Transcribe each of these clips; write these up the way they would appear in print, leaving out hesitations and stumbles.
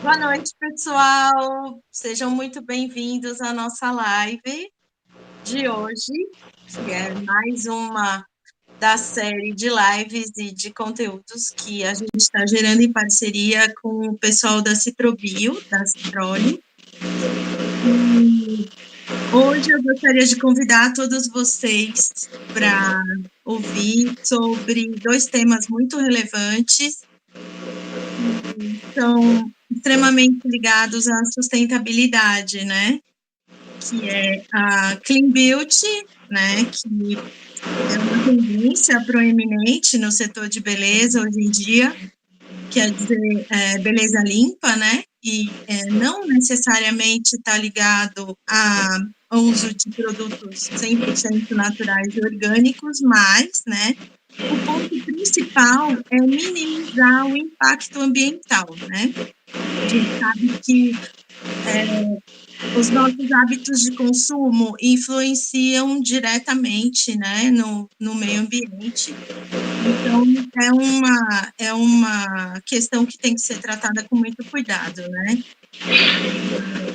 Boa noite, pessoal. Sejam muito bem-vindos à nossa live de hoje, que é mais uma da série de lives e de conteúdos que a gente está gerando em parceria com o pessoal da Citrobio, da Citrolio. E hoje eu gostaria de convidar todos vocês para ouvir sobre dois temas muito relevantes, que são extremamente ligados à sustentabilidade, né? Que é a Clean Beauty, né? Que é uma tendência proeminente no setor de beleza hoje em dia, quer dizer, beleza limpa, né? E não necessariamente está ligado ao uso de produtos 100% naturais e orgânicos, mas, né? O ponto principal é minimizar o impacto ambiental, né? A gente sabe que os nossos hábitos de consumo influenciam diretamente, né, no meio ambiente. Então, é uma questão que tem que ser tratada com muito cuidado, né?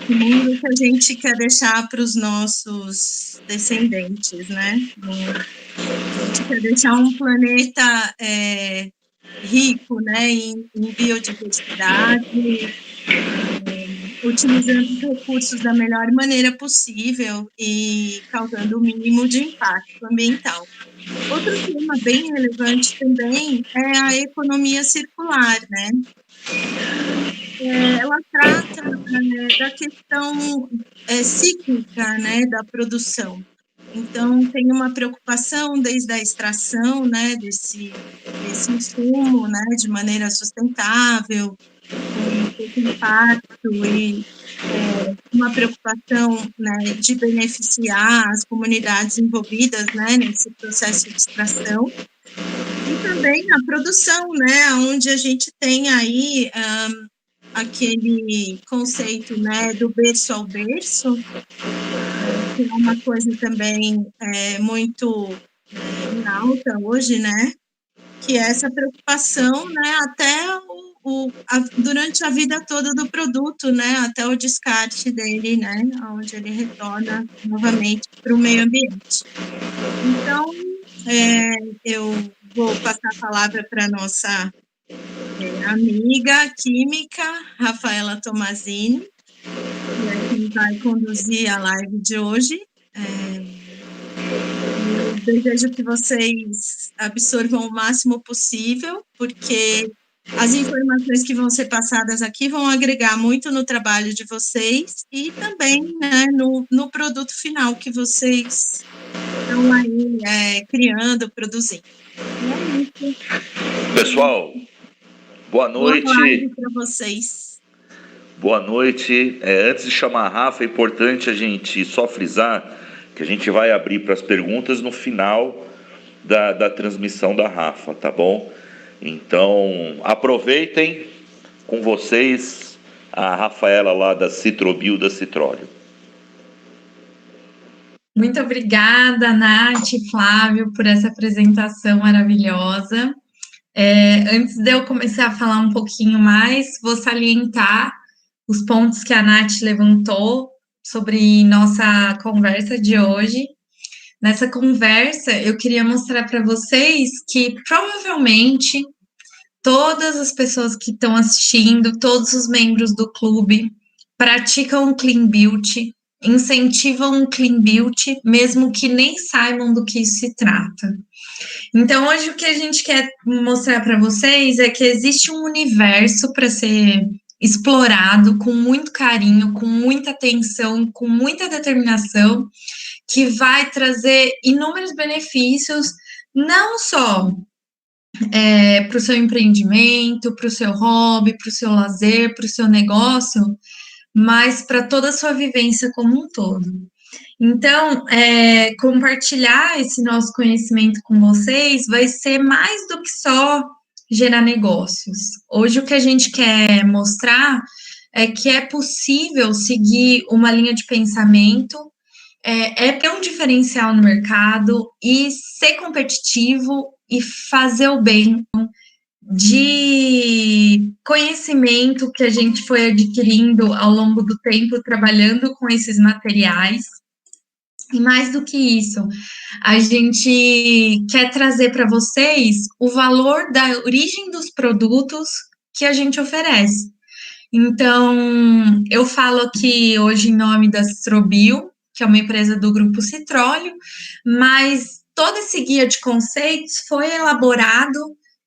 Que mundo que a gente quer deixar para os nossos descendentes, né? A gente quer deixar um planeta rico, né, em biodiversidade, utilizando os recursos da melhor maneira possível e causando o mínimo de impacto ambiental. Outro tema bem relevante também é a economia circular, né? Ela trata da questão cíclica, né, da produção. Então, tem uma preocupação desde a extração, né, desse insumo, né, de maneira sustentável, com pouco impacto e uma preocupação, né, de beneficiar as comunidades envolvidas, né, nesse processo de extração, e também a produção, né, onde a gente tem aí aquele conceito, né, do berço ao berço, que é uma coisa também muito em alta hoje, né, que é essa preocupação, né, até durante a vida toda do produto, né, até o descarte dele, né, onde ele retorna novamente para o meio ambiente. Então, eu vou passar a palavra para a nossa amiga química, Rafaela Tomazini, que é quem vai conduzir a live de hoje. Eu desejo que vocês absorvam o máximo possível, porque as informações que vão ser passadas aqui vão agregar muito no trabalho de vocês e também, né, no produto final que vocês estão aí criando, produzindo. É isso. Pessoal, boa Boa noite. live para vocês. Boa noite. Antes de chamar a Rafa, é importante a gente só frisar que a gente vai abrir para as perguntas no final da transmissão da Rafa, tá bom? Então, aproveitem com vocês a Rafaela lá da Citrobio, da Citróleo. Muito obrigada, Nath e Flávio, por essa apresentação maravilhosa. Antes de eu começar a falar um pouquinho mais, vou salientar os pontos que a Nath levantou sobre nossa conversa de hoje. Nessa conversa, eu queria mostrar para vocês que provavelmente todas as pessoas que estão assistindo, todos os membros do clube, praticam clean beauty, incentivam o clean beauty, mesmo que nem saibam do que isso se trata. Então, hoje o que a gente quer mostrar para vocês é que existe um universo para ser explorado com muito carinho, com muita atenção, com muita determinação, que vai trazer inúmeros benefícios, não só para o seu empreendimento, para o seu hobby, para o seu lazer, para o seu negócio, mas para toda a sua vivência como um todo. Então, compartilhar esse nosso conhecimento com vocês vai ser mais do que só gerar negócios. Hoje, o que a gente quer mostrar é que é possível seguir uma linha de pensamento, ter um diferencial no mercado e ser competitivo e fazer o bem de conhecimento que a gente foi adquirindo ao longo do tempo trabalhando com esses materiais. E mais do que isso, a gente quer trazer para vocês o valor da origem dos produtos que a gente oferece. Então, eu falo aqui hoje em nome da Citrobio, que é uma empresa do Grupo Citróleo, mas todo esse guia de conceitos foi elaborado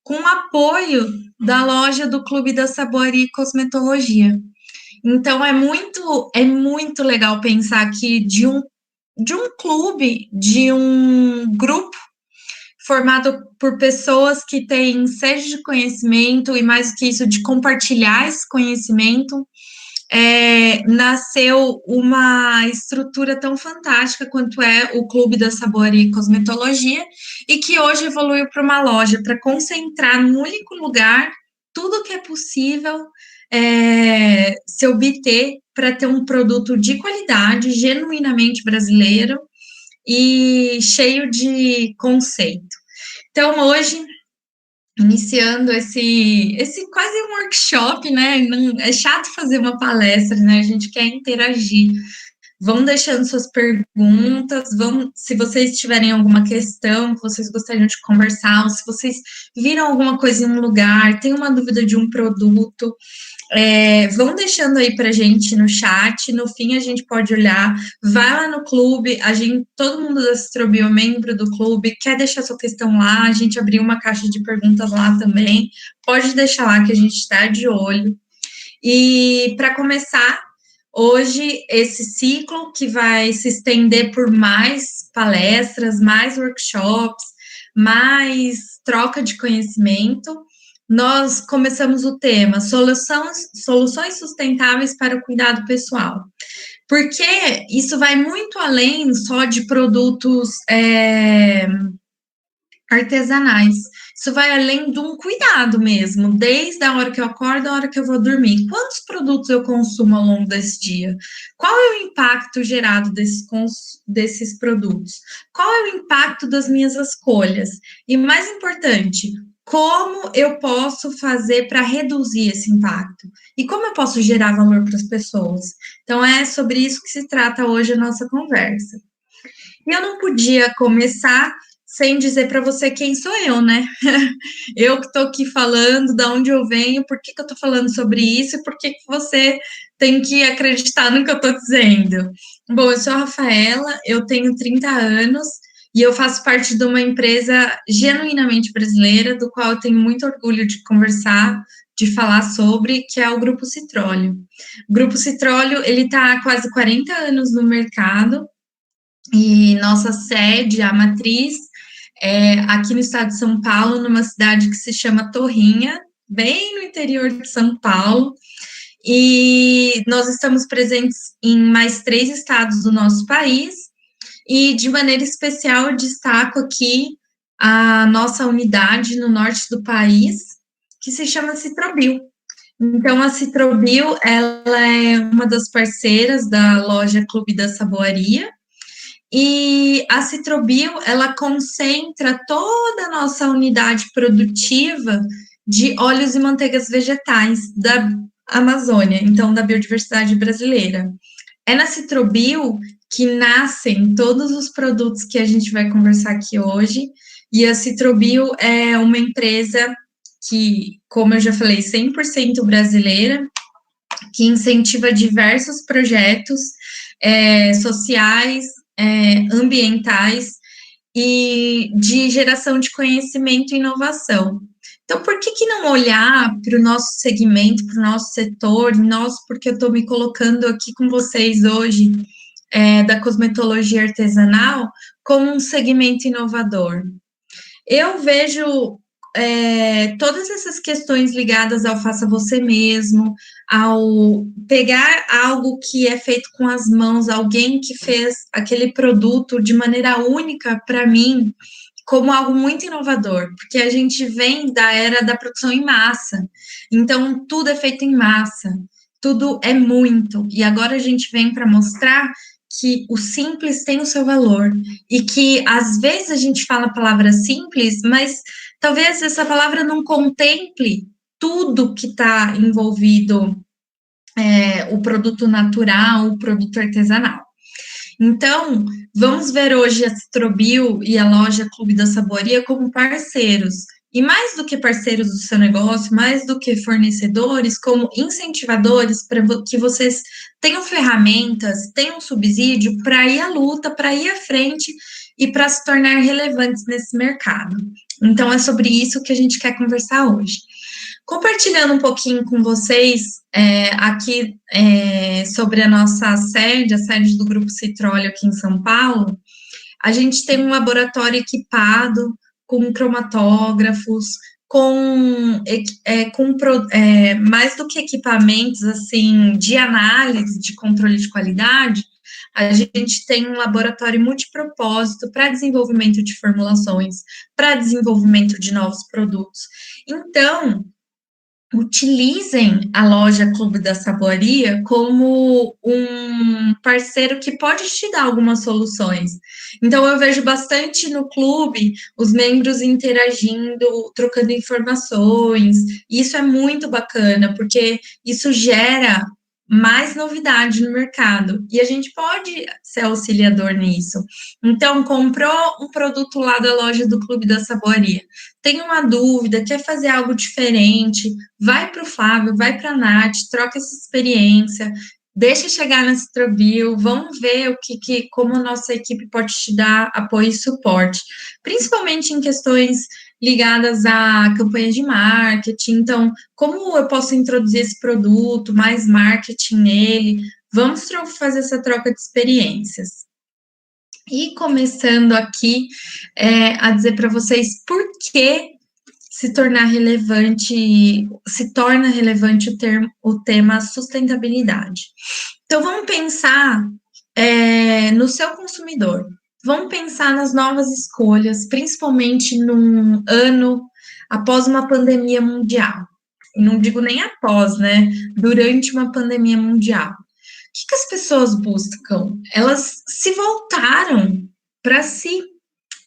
com o apoio da loja do Clube da Saboaria e Cosmetologia. Então, é muito legal pensar que de um clube, de um grupo formado por pessoas que têm sede de conhecimento e, mais do que isso, de compartilhar esse conhecimento, nasceu uma estrutura tão fantástica quanto é o Clube da Saboaria e Cosmetologia, e que hoje evoluiu para uma loja para concentrar num único lugar tudo que é possível se obter para ter um produto de qualidade, genuinamente brasileiro e cheio de conceito. Então, hoje, iniciando esse quase um workshop, né? Não, é chato fazer uma palestra, né? A gente quer interagir. Vão deixando suas perguntas, se vocês tiverem alguma questão que vocês gostariam de conversar, ou se vocês viram alguma coisa em um lugar, tem uma dúvida de um produto, vão deixando aí pra gente no chat, no fim a gente pode olhar, vai lá no clube, todo mundo da Citrobio é membro do clube, quer deixar sua questão lá, a gente abriu uma caixa de perguntas lá também, pode deixar lá que a gente está de olho. E para começar, hoje, esse ciclo que vai se estender por mais palestras, mais workshops, mais troca de conhecimento, nós começamos o tema soluções sustentáveis para o cuidado pessoal. Porque isso vai muito além só de produtos artesanais. Isso vai além de um cuidado mesmo, desde a hora que eu acordo à hora que eu vou dormir. Quantos produtos eu consumo ao longo desse dia? Qual é o impacto gerado desses produtos? Qual é o impacto das minhas escolhas? E mais importante, como eu posso fazer para reduzir esse impacto? E como eu posso gerar valor para as pessoas? Então, é sobre isso que se trata hoje a nossa conversa. E eu não podia começar sem dizer para você quem sou eu, né? Eu que estou aqui falando, de onde eu venho, por que eu estou falando sobre isso e por que você tem que acreditar no que eu estou dizendo. Bom, eu sou a Rafaela, eu tenho 30 anos e eu faço parte de uma empresa genuinamente brasileira, do qual eu tenho muito orgulho de conversar, de falar sobre, que é o Grupo Citróleo. O Grupo Citróleo, ele está há quase 40 anos no mercado, e nossa sede, a matriz, aqui no estado de São Paulo, numa cidade que se chama Torrinha, bem no interior de São Paulo, e nós estamos presentes em mais 3 estados do nosso país, e de maneira especial eu destaco aqui a nossa unidade no norte do país, que se chama Citrobio. Então, a Citrobio, ela é uma das parceiras da loja Clube da Saboaria, e a Citrobio, ela concentra toda a nossa unidade produtiva de óleos e manteigas vegetais da Amazônia, então da biodiversidade brasileira. É na Citrobio que nascem todos os produtos que a gente vai conversar aqui hoje, e a Citrobio é uma empresa que, como eu já falei, 100% brasileira, que incentiva diversos projetos sociais, ambientais e de geração de conhecimento e inovação. Então, por que não olhar para o nosso segmento, para o nosso setor, porque eu estou me colocando aqui com vocês hoje, da cosmetologia artesanal, como um segmento inovador? Eu vejo todas essas questões ligadas ao faça você mesmo, ao pegar algo que é feito com as mãos, alguém que fez aquele produto de maneira única, para mim, como algo muito inovador, porque a gente vem da era da produção em massa, então tudo é feito em massa, tudo é muito, e agora a gente vem para mostrar que o simples tem o seu valor, e que às vezes a gente fala a palavra simples, mas talvez essa palavra não contemple tudo que está envolvido, o produto natural, o produto artesanal. Então, vamos ver hoje a Citrobio e a loja Clube da Saboaria como parceiros. E mais do que parceiros do seu negócio, mais do que fornecedores, como incentivadores para que vocês tenham ferramentas, tenham subsídio para ir à luta, para ir à frente e para se tornar relevantes nesse mercado. Então, é sobre isso que a gente quer conversar hoje. Compartilhando um pouquinho com vocês aqui sobre a nossa sede, a sede do Grupo Citróleo aqui em São Paulo, a gente tem um laboratório equipado com cromatógrafos, mais do que equipamentos assim de análise, de controle de qualidade, a gente tem um laboratório multipropósito para desenvolvimento de formulações, para desenvolvimento de novos produtos. Então, utilizem a loja Clube da Saboaria como um parceiro que pode te dar algumas soluções. Então, eu vejo bastante no clube os membros interagindo, trocando informações, e isso é muito bacana, porque isso gera mais novidade no mercado, e a gente pode ser auxiliador nisso. Então, comprou um produto lá da loja do Clube da Saboaria, tem uma dúvida, quer fazer algo diferente, vai para o Flávio, vai para a Nath, troca essa experiência, deixa chegar na Citrobio, vamos ver como a nossa equipe pode te dar apoio e suporte, principalmente em questões ligadas a campanhas de marketing. Então, como eu posso introduzir esse produto, mais marketing nele, vamos fazer essa troca de experiências. E começando aqui a dizer para vocês por que se torna relevante o tema sustentabilidade. Então, vamos pensar no seu consumidor. Vamos pensar nas novas escolhas, principalmente num ano após uma pandemia mundial. E não digo nem após, né? Durante uma pandemia mundial. O que as pessoas buscam? Elas se voltaram para si.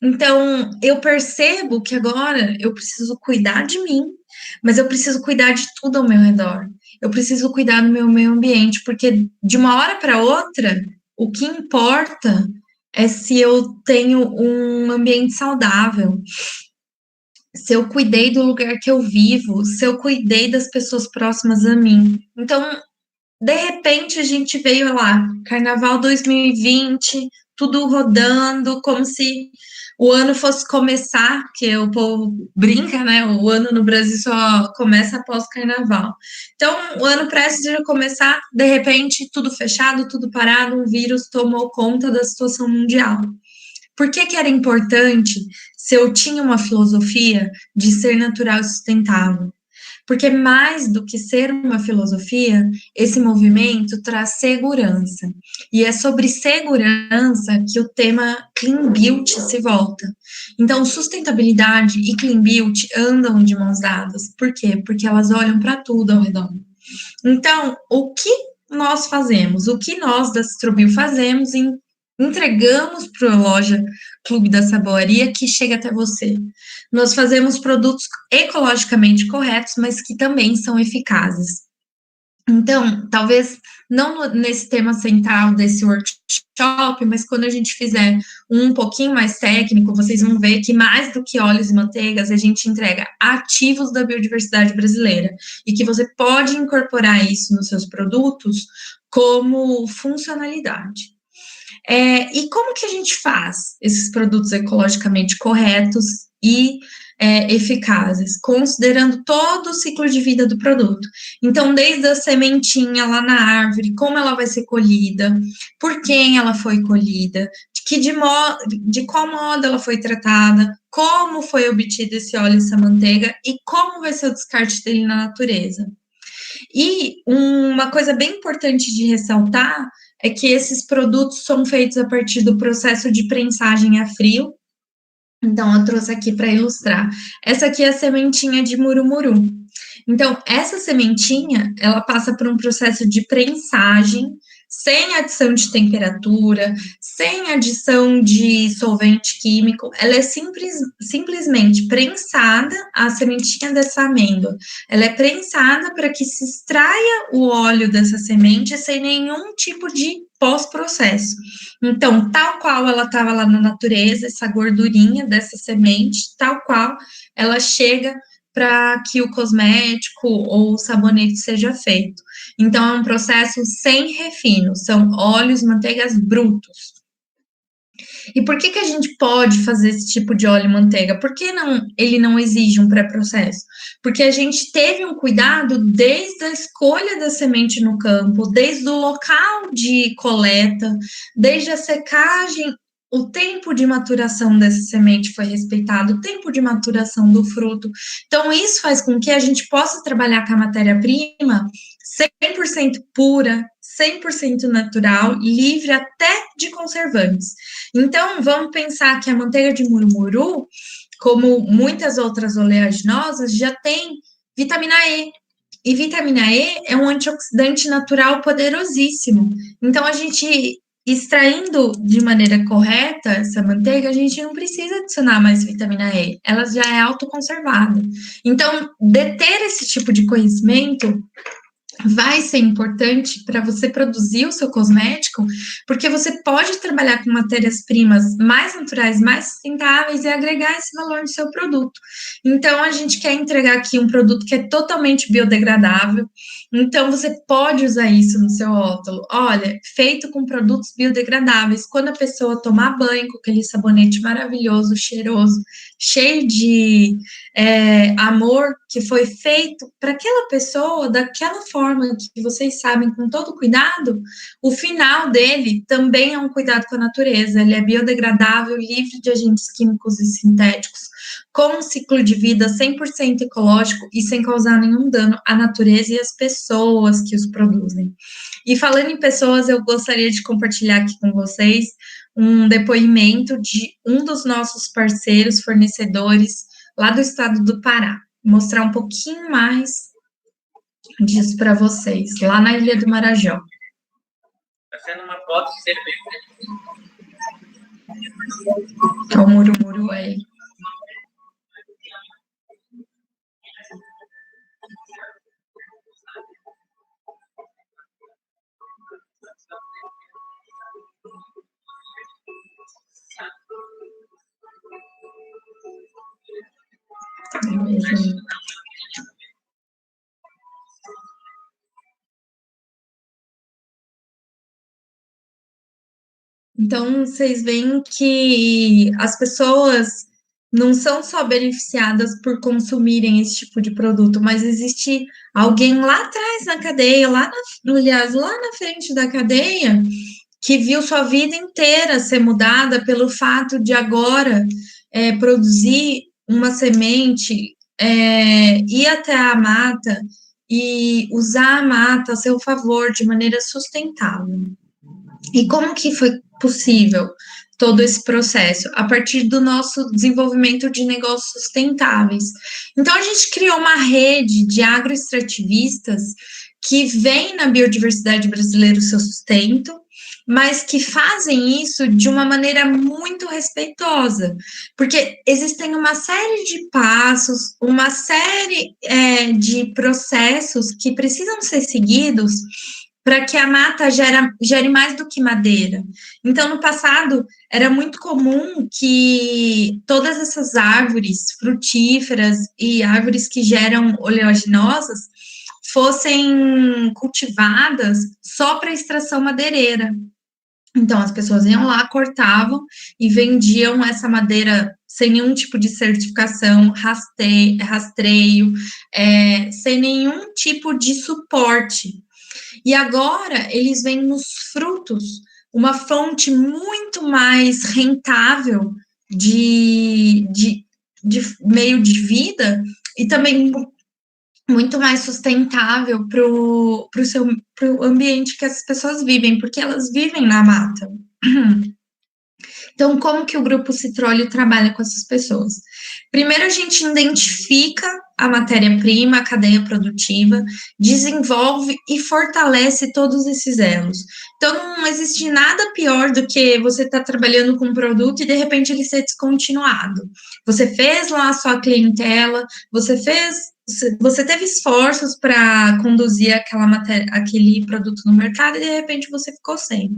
Então, eu percebo que agora eu preciso cuidar de mim, mas eu preciso cuidar de tudo ao meu redor. Eu preciso cuidar do meu meio ambiente, porque de uma hora para outra, o que importa é se eu tenho um ambiente saudável, se eu cuidei do lugar que eu vivo, se eu cuidei das pessoas próximas a mim. Então, de repente, a gente veio lá, Carnaval 2020, tudo rodando, como se o ano fosse começar, que o povo brinca, né? O ano no Brasil só começa após Carnaval. Então, o ano prestes a começar, de repente, tudo fechado, tudo parado, um vírus tomou conta da situação mundial. Por que era importante se eu tinha uma filosofia de ser natural e sustentável? Porque mais do que ser uma filosofia, esse movimento traz segurança. E é sobre segurança que o tema Clean Beauty se volta. Então, sustentabilidade e Clean Beauty andam de mãos dadas. Por quê? Porque elas olham para tudo ao redor. Então, o que nós fazemos? O que nós da Citrobio fazemos entregamos para a loja Clube da Saboaria que chega até você. Nós fazemos produtos ecologicamente corretos, mas que também são eficazes. Então, talvez não nesse tema central desse workshop, mas quando a gente fizer um pouquinho mais técnico, vocês vão ver que mais do que óleos e manteigas, a gente entrega ativos da biodiversidade brasileira e que você pode incorporar isso nos seus produtos como funcionalidade. E como que a gente faz esses produtos ecologicamente corretos e eficazes, considerando todo o ciclo de vida do produto? Então, desde a sementinha lá na árvore, como ela vai ser colhida, por quem ela foi colhida, de qual modo ela foi tratada, como foi obtido esse óleo e essa manteiga e como vai ser o descarte dele na natureza. E uma coisa bem importante de ressaltar é que esses produtos são feitos a partir do processo de prensagem a frio. Então, eu trouxe aqui para ilustrar. Essa aqui é a sementinha de murumuru. Então, essa sementinha, ela passa por um processo de prensagem sem adição de temperatura, sem adição de solvente químico, ela é simplesmente prensada, a sementinha dessa amêndoa, ela é prensada para que se extraia o óleo dessa semente sem nenhum tipo de pós-processo. Então, tal qual ela estava lá na natureza, essa gordurinha dessa semente, tal qual ela chega para que o cosmético ou o sabonete seja feito. Então, é um processo sem refino, são óleos, manteigas brutos. E por que a gente pode fazer esse tipo de óleo e manteiga? Por que ele não exige um pré-processo? Porque a gente teve um cuidado desde a escolha da semente no campo, desde o local de coleta, desde a secagem, o tempo de maturação dessa semente foi respeitado, o tempo de maturação do fruto. Então, isso faz com que a gente possa trabalhar com a matéria-prima 100% pura, 100% natural, livre até de conservantes. Então, vamos pensar que a manteiga de murumuru, como muitas outras oleaginosas, já tem vitamina E. E vitamina E é um antioxidante natural poderosíssimo. Então, a gente extraindo de maneira correta essa manteiga, a gente não precisa adicionar mais vitamina E. Ela já é autoconservada. Então, deter esse tipo de conhecimento vai ser importante para você produzir o seu cosmético, porque você pode trabalhar com matérias-primas mais naturais, mais sustentáveis e agregar esse valor no seu produto. Então, a gente quer entregar aqui um produto que é totalmente biodegradável, então você pode usar isso no seu rótulo. Olha, feito com produtos biodegradáveis. Quando a pessoa tomar banho com aquele sabonete maravilhoso, cheiroso, cheio de amor, que foi feito para aquela pessoa, daquela forma que vocês sabem, com todo cuidado, o final dele também é um cuidado com a natureza. Ele é biodegradável, livre de agentes químicos e sintéticos, com um ciclo de vida 100% ecológico e sem causar nenhum dano à natureza e às pessoas que os produzem. E falando em pessoas, eu gostaria de compartilhar aqui com vocês um depoimento de um dos nossos parceiros, fornecedores, lá do estado do Pará. Mostrar um pouquinho mais disso para vocês, lá na Ilha do Marajó. Está sendo uma foto de cerveja. É o murumuru aí. Então, vocês veem que as pessoas não são só beneficiadas por consumirem esse tipo de produto, mas existe alguém lá atrás na cadeia, aliás, lá na frente da cadeia, que viu sua vida inteira ser mudada pelo fato de agora produzir uma semente, ir até a mata e usar a mata a seu favor de maneira sustentável. E como que foi possível todo esse processo? A partir do nosso desenvolvimento de negócios sustentáveis. Então, a gente criou uma rede de agroextrativistas que vem na biodiversidade brasileira o seu sustento, mas que fazem isso de uma maneira muito respeitosa, porque existem uma série de passos, uma série de processos que precisam ser seguidos para que a mata gere mais do que madeira. Então, no passado, era muito comum que todas essas árvores frutíferas e árvores que geram oleaginosas fossem cultivadas só para extração madeireira. Então, as pessoas iam lá, cortavam e vendiam essa madeira sem nenhum tipo de certificação, rastreio, sem nenhum tipo de suporte. E agora, eles veem nos frutos uma fonte muito mais rentável de meio de vida e também muito mais sustentável para o ambiente que as pessoas vivem, porque elas vivem na mata. Então, como que o Grupo Citróleo trabalha com essas pessoas? Primeiro, a gente identifica a matéria-prima, a cadeia produtiva, desenvolve e fortalece todos esses elos. Então, não existe nada pior do que você estar trabalhando com um produto e, de repente, ele ser descontinuado. Você fez lá a sua clientela, você teve esforços para conduzir aquele produto no mercado e, de repente, você ficou sem.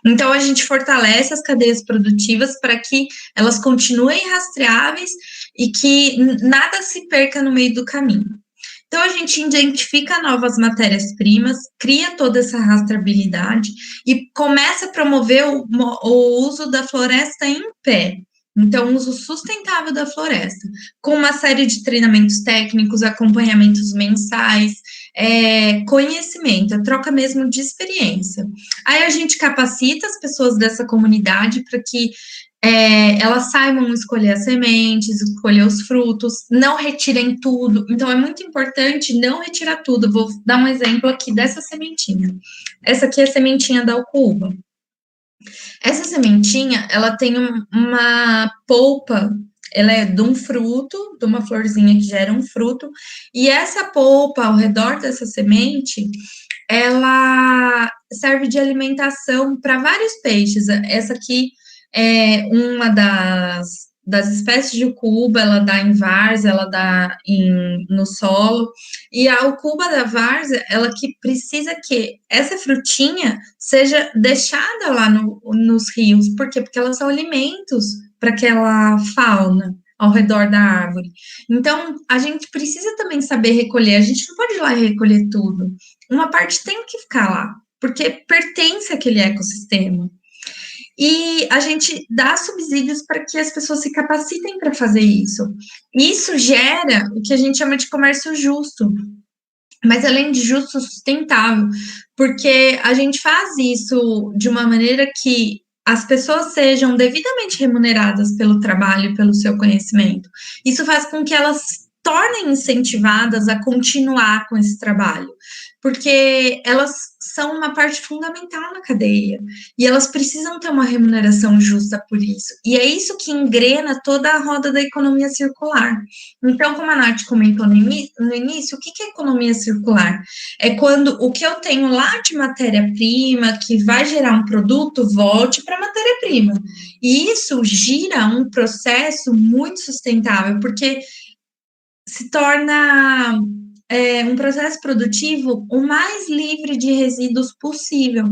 Então, a gente fortalece as cadeias produtivas para que elas continuem rastreáveis e que nada se perca no meio do caminho. Então, a gente identifica novas matérias-primas, cria toda essa rastreabilidade e começa a promover o uso da floresta em pé. Então, o uso sustentável da floresta, com uma série de treinamentos técnicos, acompanhamentos mensais, conhecimento, a troca mesmo de experiência. Aí a gente capacita as pessoas dessa comunidade para que elas saibam escolher as sementes, escolher os frutos, não retirem tudo. Então, é muito importante não retirar tudo. Vou dar um exemplo aqui dessa sementinha. Essa aqui é a sementinha da Alcoúba. Essa sementinha, ela tem uma polpa, ela é de um fruto, de uma florzinha que gera um fruto, e essa polpa, ao redor dessa semente, ela serve de alimentação para vários peixes. Essa aqui é uma das espécies de ucuba, ela dá em várzea, ela dá no solo, e a ucuba da várzea, ela que precisa que essa frutinha seja deixada lá nos rios. Por quê? Porque elas são alimentos para aquela fauna ao redor da árvore. Então, a gente precisa também saber recolher, a gente não pode ir lá e recolher tudo. Uma parte tem que ficar lá, porque pertence àquele ecossistema. E a gente dá subsídios para que as pessoas se capacitem para fazer isso. Isso gera o que a gente chama de comércio justo, mas além de justo, sustentável, porque a gente faz isso de uma maneira que as pessoas sejam devidamente remuneradas pelo trabalho e pelo seu conhecimento. Isso faz com que elas tornem incentivadas a continuar com esse trabalho, porque elas são uma parte fundamental na cadeia, e elas precisam ter uma remuneração justa por isso, e é isso que engrena toda a roda da economia circular. Então, como a Nath comentou no início, o que é economia circular? É quando o que eu tenho lá de matéria-prima, que vai gerar um produto, volte para a matéria-prima, e isso gira um processo muito sustentável, porque se torna um processo produtivo o mais livre de resíduos possível.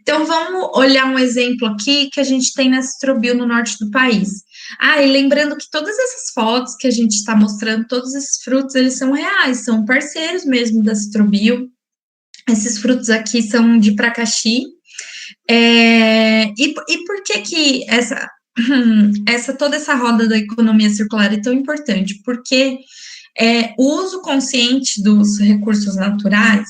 Então, vamos olhar um exemplo aqui que a gente tem na Citrobio, no norte do país. E lembrando que todas essas fotos que a gente está mostrando, todos esses frutos, eles são reais, são parceiros mesmo da Citrobio. Esses frutos aqui são de Pracaxi. E por que toda essa roda da economia circular é tão importante? Porque o uso consciente dos recursos naturais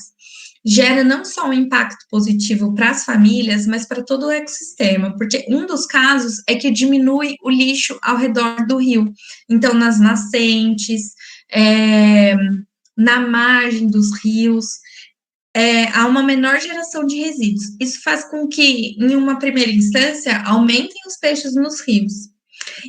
gera não só um impacto positivo para as famílias, mas para todo o ecossistema, porque um dos casos é que diminui o lixo ao redor do rio. Então, nas nascentes, na margem dos rios, há uma menor geração de resíduos. Isso faz com que, em uma primeira instância, aumentem os peixes nos rios.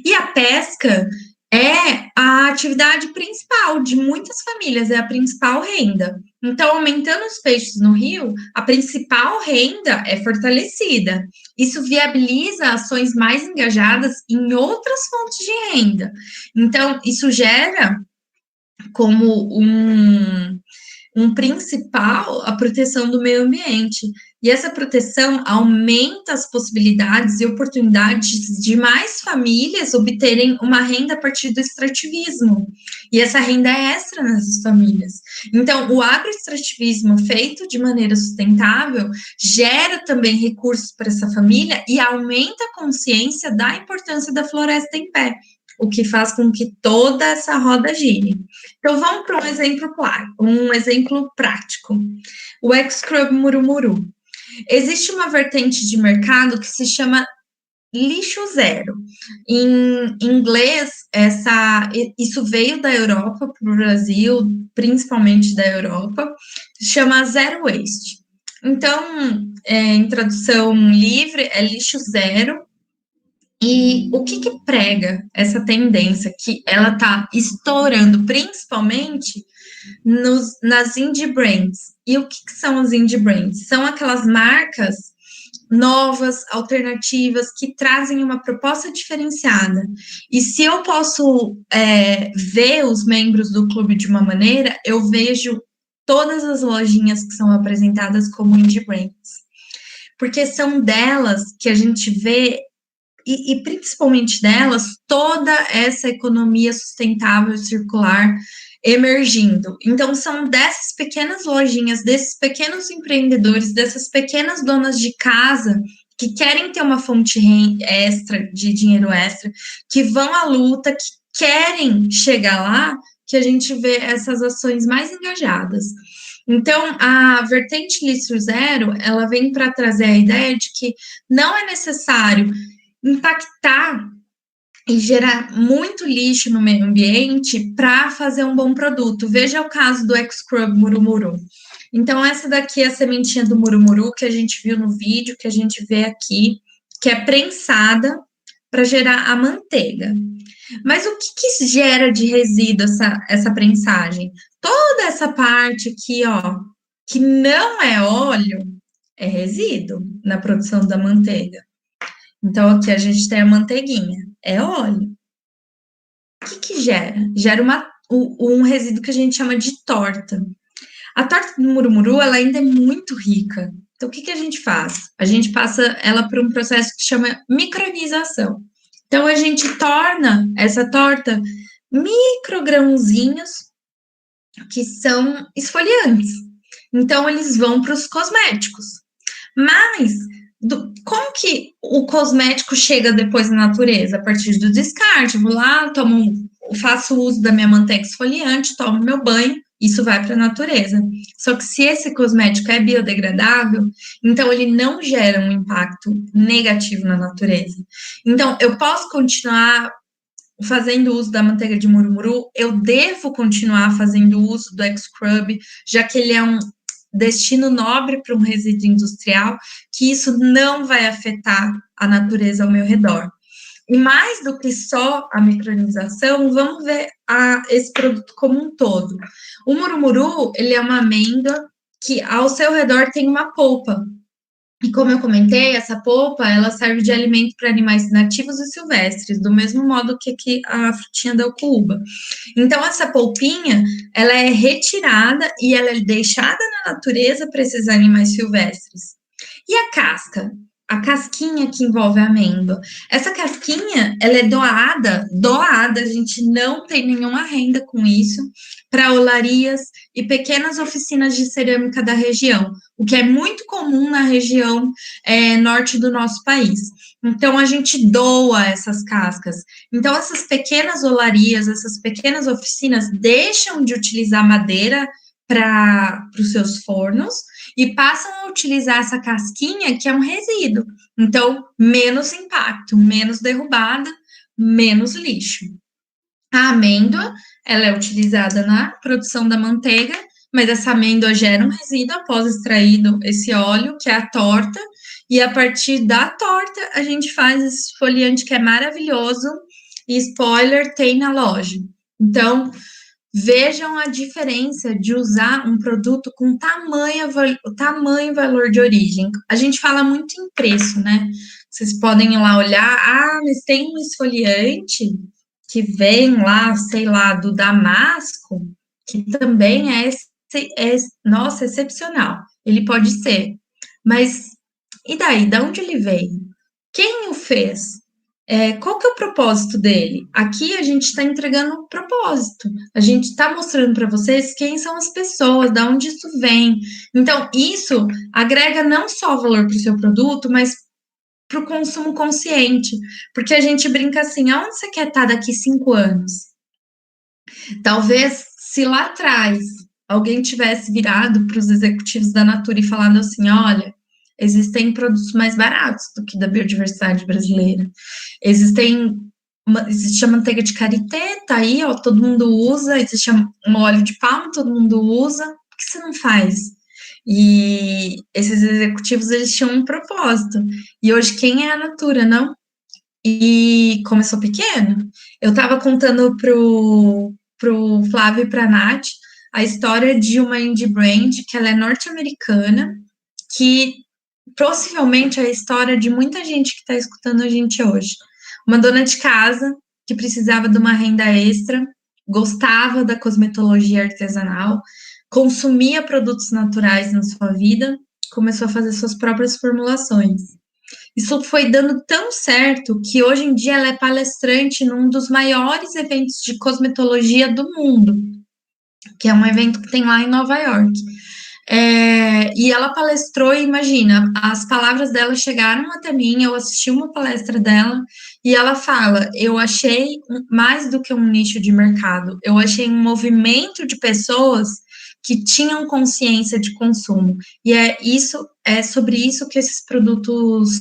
E a pesca é a atividade principal de muitas famílias, é a principal renda. Então, aumentando os peixes no rio, a principal renda é fortalecida. Isso viabiliza ações mais engajadas em outras fontes de renda. Então, isso gera como um principal a proteção do meio ambiente. E essa proteção aumenta as possibilidades e oportunidades de mais famílias obterem uma renda a partir do extrativismo. E essa renda é extra nessas famílias. Então, o agroextrativismo feito de maneira sustentável gera também recursos para essa família e aumenta a consciência da importância da floresta em pé, o que faz com que toda essa roda gire. Então, vamos para um exemplo prático. O X-Scrub Murumuru. Existe uma vertente de mercado que se chama lixo zero. Em inglês, isso veio da Europa para o Brasil, principalmente da Europa, se chama zero waste. Então, em tradução livre, é lixo zero. E o que prega essa tendência que ela está estourando, principalmente nas indie brands? E o que são as indie brands? São aquelas marcas novas, alternativas, que trazem uma proposta diferenciada. E se eu posso ver os membros do clube de uma maneira, eu vejo todas as lojinhas que são apresentadas como indie brands. Porque são delas que a gente vê, e principalmente delas, toda essa economia sustentável e circular emergindo. Então, são dessas pequenas lojinhas, desses pequenos empreendedores, dessas pequenas donas de casa que querem ter uma fonte extra, de dinheiro extra, que vão à luta, que querem chegar lá, que a gente vê essas ações mais engajadas. Então, a vertente Lixo Zero, ela vem para trazer a ideia de que não é necessário impactar e gerar muito lixo no meio ambiente para fazer um bom produto. Veja o caso do X-Scrub Murumuru. Então, essa daqui é a sementinha do murumuru que a gente viu no vídeo, que a gente vê aqui, que é prensada para gerar a manteiga. Mas o que gera de resíduo essa prensagem? Toda essa parte aqui, ó, que não é óleo, é resíduo na produção da manteiga. Então, aqui a gente tem a manteiguinha, é óleo. O que gera? Gera um resíduo que a gente chama de torta. A torta do murumuru, ela ainda é muito rica. Então, o que a gente faz? A gente passa ela por um processo que chama micronização. Então, a gente torna essa torta microgrãozinhos que são esfoliantes. Então, eles vão para os cosméticos. Mas como que o cosmético chega depois na natureza? A partir do descarte. Vou lá, faço uso da minha manteiga esfoliante, tomo meu banho, isso vai para a natureza. Só que se esse cosmético é biodegradável, então ele não gera um impacto negativo na natureza. Então, eu posso continuar fazendo uso da manteiga de murumuru, eu devo continuar fazendo uso do X-Scrub, já que ele é um destino nobre para um resíduo industrial, que isso não vai afetar a natureza ao meu redor. E mais do que só a micronização, vamos ver esse produto como um todo. O murumuru, ele é uma amêndoa que ao seu redor tem uma polpa. E como eu comentei, essa polpa, ela serve de alimento para animais nativos e silvestres, do mesmo modo que aqui a frutinha da ucuúba. Então, essa polpinha, ela é retirada e ela é deixada na natureza para esses animais silvestres. E a casca? A casquinha que envolve a amêndoa. Essa casquinha, ela é doada, a gente não tem nenhuma renda com isso, para olarias e pequenas oficinas de cerâmica da região, o que é muito comum na região norte do nosso país. Então, a gente doa essas cascas. Então, essas pequenas olarias, essas pequenas oficinas deixam de utilizar madeira para os seus fornos e passam a utilizar essa casquinha, que é um resíduo. Então, menos impacto, menos derrubada, menos lixo. A amêndoa, ela é utilizada na produção da manteiga, mas essa amêndoa gera um resíduo após extraído esse óleo, que é a torta, e a partir da torta a gente faz esse esfoliante que é maravilhoso, e spoiler, tem na loja. Então, vejam a diferença de usar um produto com tamanho valor de origem. A gente fala muito em preço, né? Vocês podem ir lá olhar, mas tem um esfoliante que vem lá, sei lá, do Damasco, que também nossa, excepcional. Ele pode ser. Mas, e daí? De onde ele veio? Quem o fez? Qual que é o propósito dele? Aqui a gente está entregando um propósito. A gente está mostrando para vocês quem são as pessoas, de onde isso vem. Então, isso agrega não só valor para o seu produto, mas para o consumo consciente. Porque a gente brinca assim, aonde você quer estar daqui 5 anos? Talvez, se lá atrás alguém tivesse virado para os executivos da Natura e falado assim, olha, existem produtos mais baratos do que da biodiversidade brasileira. Existe a manteiga de karité, tá aí, ó, todo mundo usa. Existe um óleo de palma, todo mundo usa. Por que você não faz? E esses executivos, eles tinham um propósito. E hoje, quem é a Natura, não? e começou pequeno. Eu estava contando pro Flávio e para a Nath a história de uma indie brand que ela é norte-americana, que possivelmente é a história de muita gente que está escutando a gente hoje. Uma dona de casa que precisava de uma renda extra, gostava da cosmetologia artesanal, consumia produtos naturais na sua vida, começou a fazer suas próprias formulações. Isso foi dando tão certo que hoje em dia ela é palestrante num dos maiores eventos de cosmetologia do mundo, que é um evento que tem lá em Nova York. E ela palestrou, e imagina, as palavras dela chegaram até mim, eu assisti uma palestra dela, e ela fala, eu achei mais do que um nicho de mercado, eu achei um movimento de pessoas que tinham consciência de consumo, e é sobre isso que esses produtos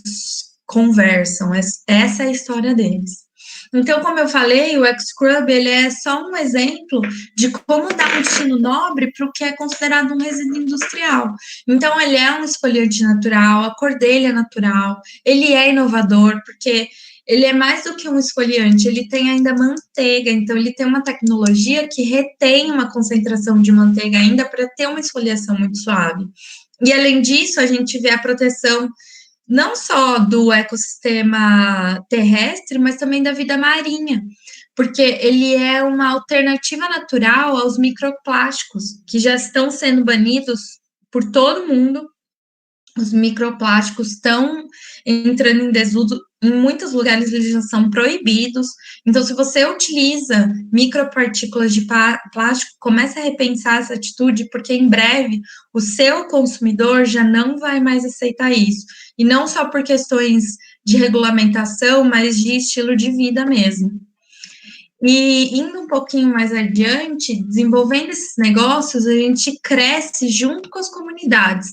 conversam, essa é a história deles. Então, como eu falei, o X-Scrub, ele é só um exemplo de como dar um destino nobre para o que é considerado um resíduo industrial. Então, ele é um esfoliante natural, a cor dele é natural, ele é inovador, porque ele é mais do que um esfoliante, ele tem ainda manteiga, então ele tem uma tecnologia que retém uma concentração de manteiga ainda para ter uma esfoliação muito suave. E, além disso, a gente vê a proteção não só do ecossistema terrestre, mas também da vida marinha, porque ele é uma alternativa natural aos microplásticos, que já estão sendo banidos por todo mundo. Os microplásticos estão entrando em desuso, em muitos lugares eles já são proibidos. Então, se você utiliza micropartículas de plástico, comece a repensar essa atitude, porque em breve o seu consumidor já não vai mais aceitar isso. E não só por questões de regulamentação, mas de estilo de vida mesmo. E indo um pouquinho mais adiante, desenvolvendo esses negócios, a gente cresce junto com as comunidades.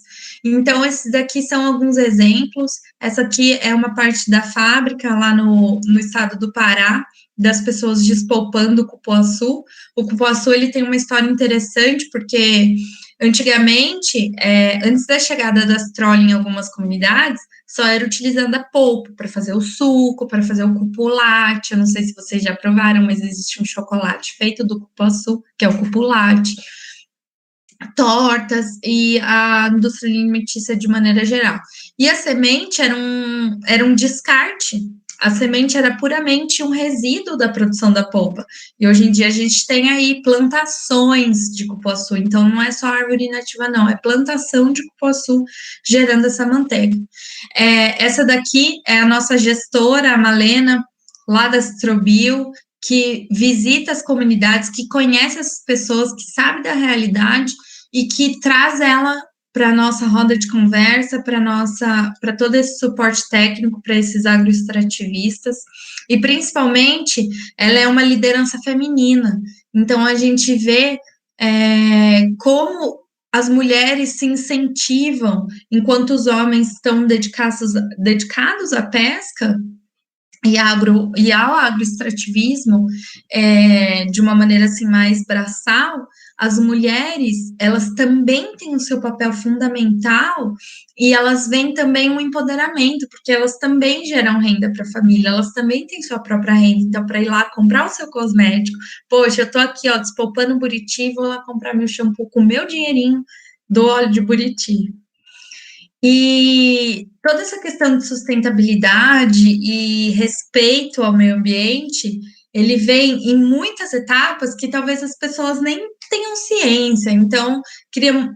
Então, esses daqui são alguns exemplos. Essa aqui é uma parte da fábrica lá no estado do Pará, das pessoas despolpando o cupuaçu. O cupuaçu, ele tem uma história interessante, porque antigamente, antes da chegada das trolling em algumas comunidades, só era utilizando a polpa para fazer o suco, para fazer o cupulate. Eu não sei se vocês já provaram, mas existe um chocolate feito do cupuaçu, que é o cupulate, tortas e a indústria alimentícia de maneira geral. E a semente era um descarte. A semente era puramente um resíduo da produção da polpa. E hoje em dia a gente tem aí plantações de cupuaçu. Então não é só árvore nativa, não. É plantação de cupuaçu gerando essa manteiga. Essa daqui é a nossa gestora, a Malena, lá da Citrobio, que visita as comunidades, que conhece as pessoas, que sabe da realidade e que traz ela para a nossa roda de conversa, para todo esse suporte técnico para esses agroextrativistas, e principalmente ela é uma liderança feminina. Então a gente vê como as mulheres se incentivam, enquanto os homens estão dedicados à pesca e ao agroextrativismo, de uma maneira assim mais braçal. As mulheres, elas também têm o seu papel fundamental e elas veem também um empoderamento, porque elas também geram renda para a família, elas também têm sua própria renda. Então, para ir lá comprar o seu cosmético, poxa, eu estou aqui, ó, despolpando Buriti, vou lá comprar meu shampoo com o meu dinheirinho do óleo de Buriti. E toda essa questão de sustentabilidade e respeito ao meio ambiente, ele vem em muitas etapas que talvez as pessoas nem tenham ciência. Então, queria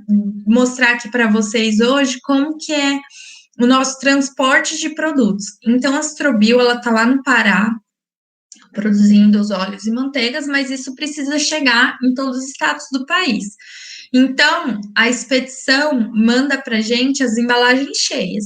mostrar aqui para vocês hoje como que é o nosso transporte de produtos. Então, a Citrobio, ela está lá no Pará, produzindo os óleos e manteigas, mas isso precisa chegar em todos os estados do país. Então, a expedição manda para a gente as embalagens cheias.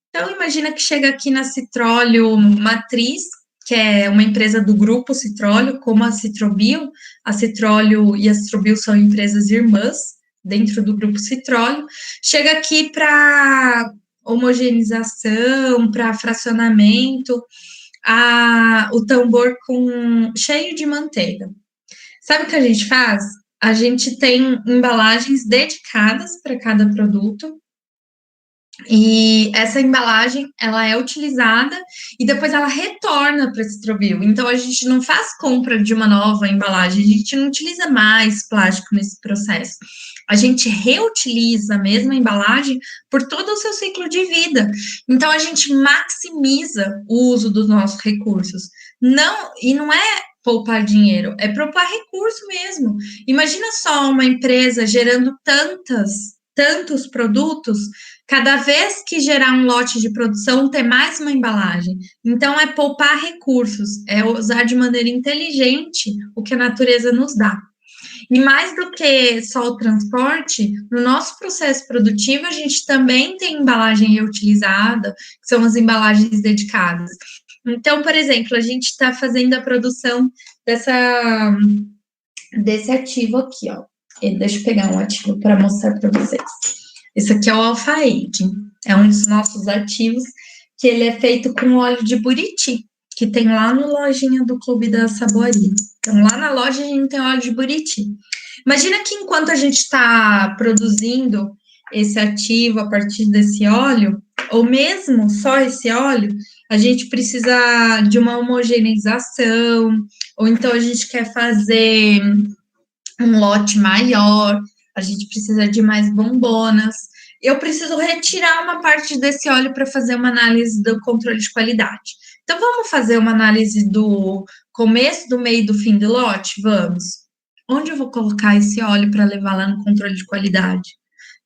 Então, imagina que chega aqui na Citróleo Matriz, que é uma empresa do grupo Citróleo, como a Citrobio. A Citróleo e a Citrobio são empresas irmãs dentro do grupo Citróleo. Chega aqui para homogeneização, para fracionamento, o tambor cheio de manteiga. Sabe o que a gente faz? A gente tem embalagens dedicadas para cada produto, E essa embalagem, ela é utilizada e depois ela retorna para a Citrovil. Então, a gente não faz compra de uma nova embalagem, a gente não utiliza mais plástico nesse processo. A gente reutiliza a mesma embalagem por todo o seu ciclo de vida. Então, a gente maximiza o uso dos nossos recursos. Não é poupar dinheiro, é poupar recurso mesmo. Imagina só uma empresa gerando tantos produtos, cada vez que gerar um lote de produção, ter mais uma embalagem. Então, é poupar recursos, é usar de maneira inteligente o que a natureza nos dá. E mais do que só o transporte, no nosso processo produtivo, a gente também tem embalagem reutilizada, que são as embalagens dedicadas. Então, por exemplo, a gente está fazendo a produção desse ativo aqui, ó. Deixa eu pegar um ativo para mostrar para vocês. Esse aqui é o Alpha Aging, é um dos nossos ativos, que ele é feito com óleo de buriti, que tem lá na lojinha do Clube da Saboaria. Então, lá na loja a gente tem óleo de buriti. Imagina que enquanto a gente está produzindo esse ativo a partir desse óleo, ou mesmo só esse óleo, a gente precisa de uma homogeneização, ou então a gente quer fazer um lote maior, a gente precisa de mais bombonas. Eu preciso retirar uma parte desse óleo para fazer uma análise do controle de qualidade. Então, vamos fazer uma análise do começo, do meio e do fim do lote? Vamos. Onde eu vou colocar esse óleo para levar lá no controle de qualidade?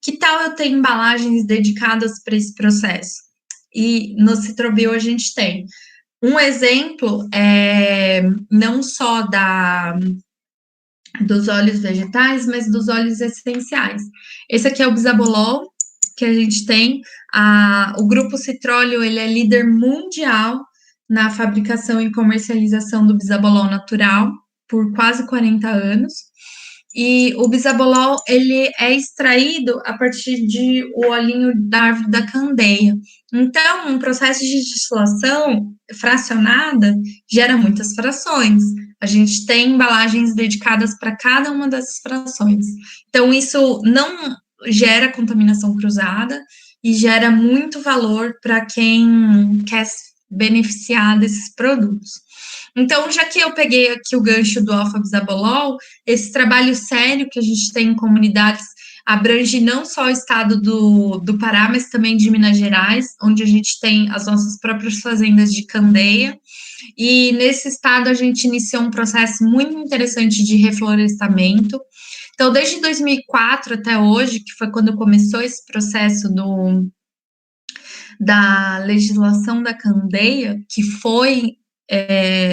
Que tal eu ter embalagens dedicadas para esse processo? E no Citrovil a gente tem. Um exemplo é não só dos óleos vegetais, mas dos óleos essenciais. Esse aqui é o bisabolol, que a gente tem. O Grupo Citróleo, ele é líder mundial na fabricação e comercialização do bisabolol natural, por quase 40 anos. E o bisabolol, ele é extraído a partir de o olhinho da árvore da candeia. Então, um processo de destilação fracionada gera muitas frações. A gente tem embalagens dedicadas para cada uma dessas frações. Então, isso não gera contaminação cruzada e gera muito valor para quem quer beneficiar desses produtos. Então, já que eu peguei aqui o gancho do alfa-bisabolol, esse trabalho sério que a gente tem em comunidades abrange não só o estado do Pará, mas também de Minas Gerais, onde a gente tem as nossas próprias fazendas de candeia. E nesse estado a gente iniciou um processo muito interessante de reflorestamento. Então, desde 2004 até hoje, que foi quando começou esse processo da legislação da candeia, que foi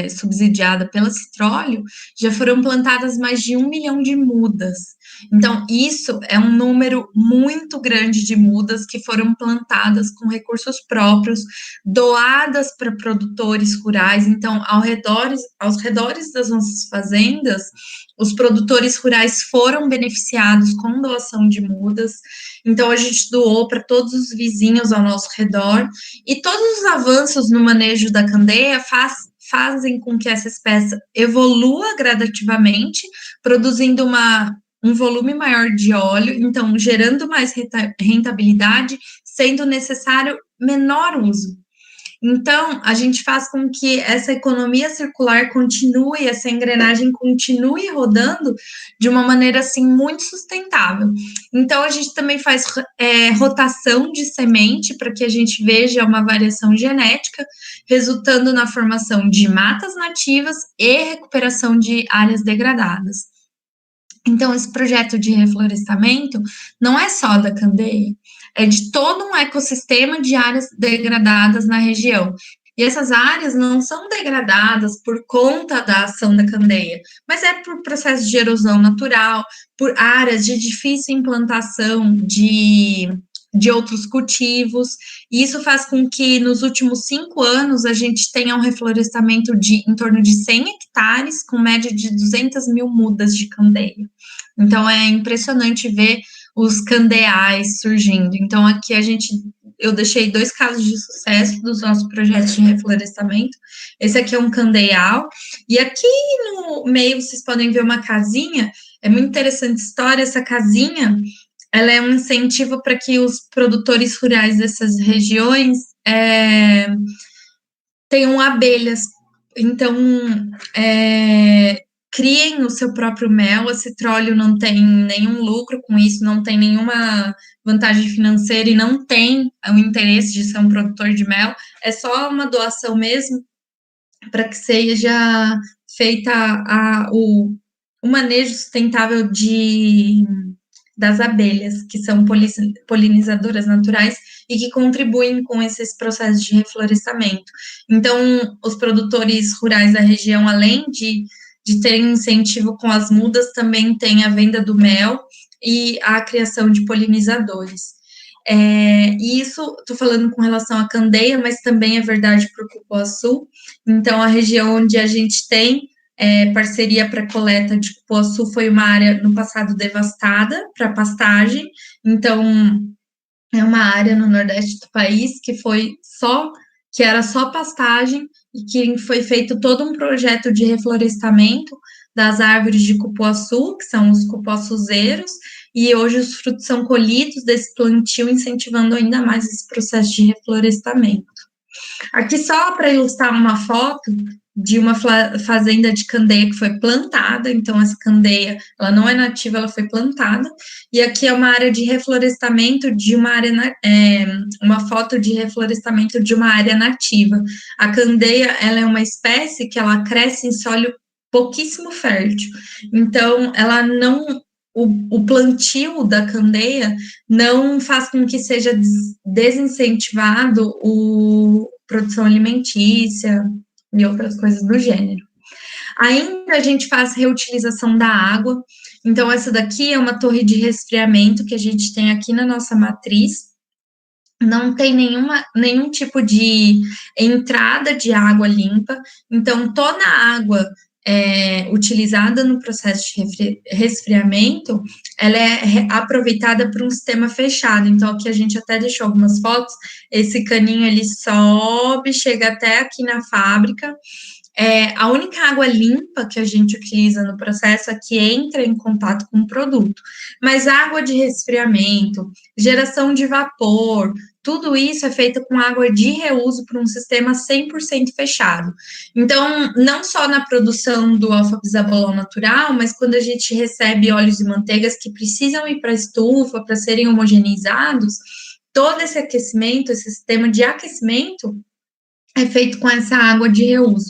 subsidiada pela Citróleo, já foram plantadas mais de 1 milhão de mudas. Então, isso é um número muito grande de mudas que foram plantadas com recursos próprios, doadas para produtores rurais. Então, aos redores das nossas fazendas, os produtores rurais foram beneficiados com doação de mudas. Então, a gente doou para todos os vizinhos ao nosso redor, e todos os avanços no manejo da candeia fazem com que essa espécie evolua gradativamente, produzindo um volume maior de óleo, então gerando mais rentabilidade, sendo necessário menor uso. Então, a gente faz com que essa economia circular continue, essa engrenagem continue rodando de uma maneira, assim, muito sustentável. Então, a gente também faz rotação de semente para que a gente veja uma variação genética, resultando na formação de matas nativas e recuperação de áreas degradadas. Então, esse projeto de reflorestamento não é só da candeia, é de todo um ecossistema de áreas degradadas na região. E essas áreas não são degradadas por conta da ação da candeia, mas é por processo de erosão natural, por áreas de difícil implantação de outros cultivos, e isso faz com que nos últimos 5 anos a gente tenha um reflorestamento de em torno de 100 hectares, com média de 200 mil mudas de candeia. Então, é impressionante ver os candeais surgindo. Então, aqui eu deixei 2 casos de sucesso dos nossos projetos de reflorestamento. Esse aqui é um candeal, e aqui no meio vocês podem ver uma casinha. É muito interessante a história. Essa casinha ela é um incentivo para que os produtores rurais dessas regiões tenham abelhas. Então, criem o seu próprio mel. A Citróleo não tem nenhum lucro com isso, não tem nenhuma vantagem financeira e não tem o interesse de ser um produtor de mel. É só uma doação mesmo para que seja feita o manejo sustentável das abelhas, que são polinizadoras naturais e que contribuem com esses processos de reflorestamento. Então, os produtores rurais da região, além de terem incentivo com as mudas, também têm a venda do mel e a criação de polinizadores. E isso, estou falando com relação à candeia, mas também é verdade para o cupuaçu. Então, a região onde a gente tem parceria para coleta de cupuaçu foi uma área no passado devastada para pastagem. Então, é uma área no nordeste do país que era só pastagem e que foi feito todo um projeto de reflorestamento das árvores de cupuaçu, que são os cupuaçuzeiros, e hoje os frutos são colhidos desse plantio, incentivando ainda mais esse processo de reflorestamento. Aqui só para ilustrar uma foto de uma fazenda de candeia que foi plantada, então essa candeia, ela não é nativa, ela foi plantada, e aqui é uma área de reflorestamento de uma área, uma foto de reflorestamento de uma área nativa. A candeia, ela é uma espécie que ela cresce em solo pouquíssimo fértil, então ela não... O plantio da candeia não faz com que seja desincentivado a produção alimentícia e outras coisas do gênero. Ainda a gente faz reutilização da água, então essa daqui é uma torre de resfriamento que a gente tem aqui na nossa matriz, não tem nenhum tipo de entrada de água limpa, então toda a água utilizada no processo de resfriamento, ela é aproveitada por um sistema fechado. Então, aqui a gente até deixou algumas fotos, esse caninho ele sobe, chega até aqui na fábrica. A única água limpa que a gente utiliza no processo é que entra em contato com o produto, mas água de resfriamento, geração de vapor, tudo isso é feito com água de reuso por um sistema 100% fechado. Então, não só na produção do alfa-bisabolol natural, mas quando a gente recebe óleos e manteigas que precisam ir para a estufa para serem homogeneizados, todo esse aquecimento, esse sistema de aquecimento é feito com essa água de reuso.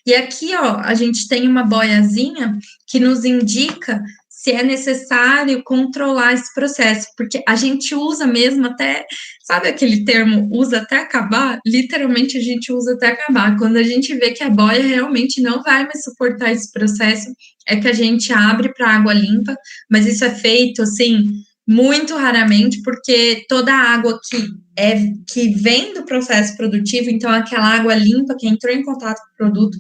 E aqui, ó, a gente tem uma boiazinha que nos indica se é necessário controlar esse processo, porque a gente usa mesmo até, sabe aquele termo, usa até acabar? Literalmente a gente usa até acabar. Quando a gente vê que a boia realmente não vai mais suportar esse processo, é que a gente abre para água limpa, mas isso é feito, assim, muito raramente, porque toda a água que vem do processo produtivo, então aquela água limpa que entrou em contato com o produto,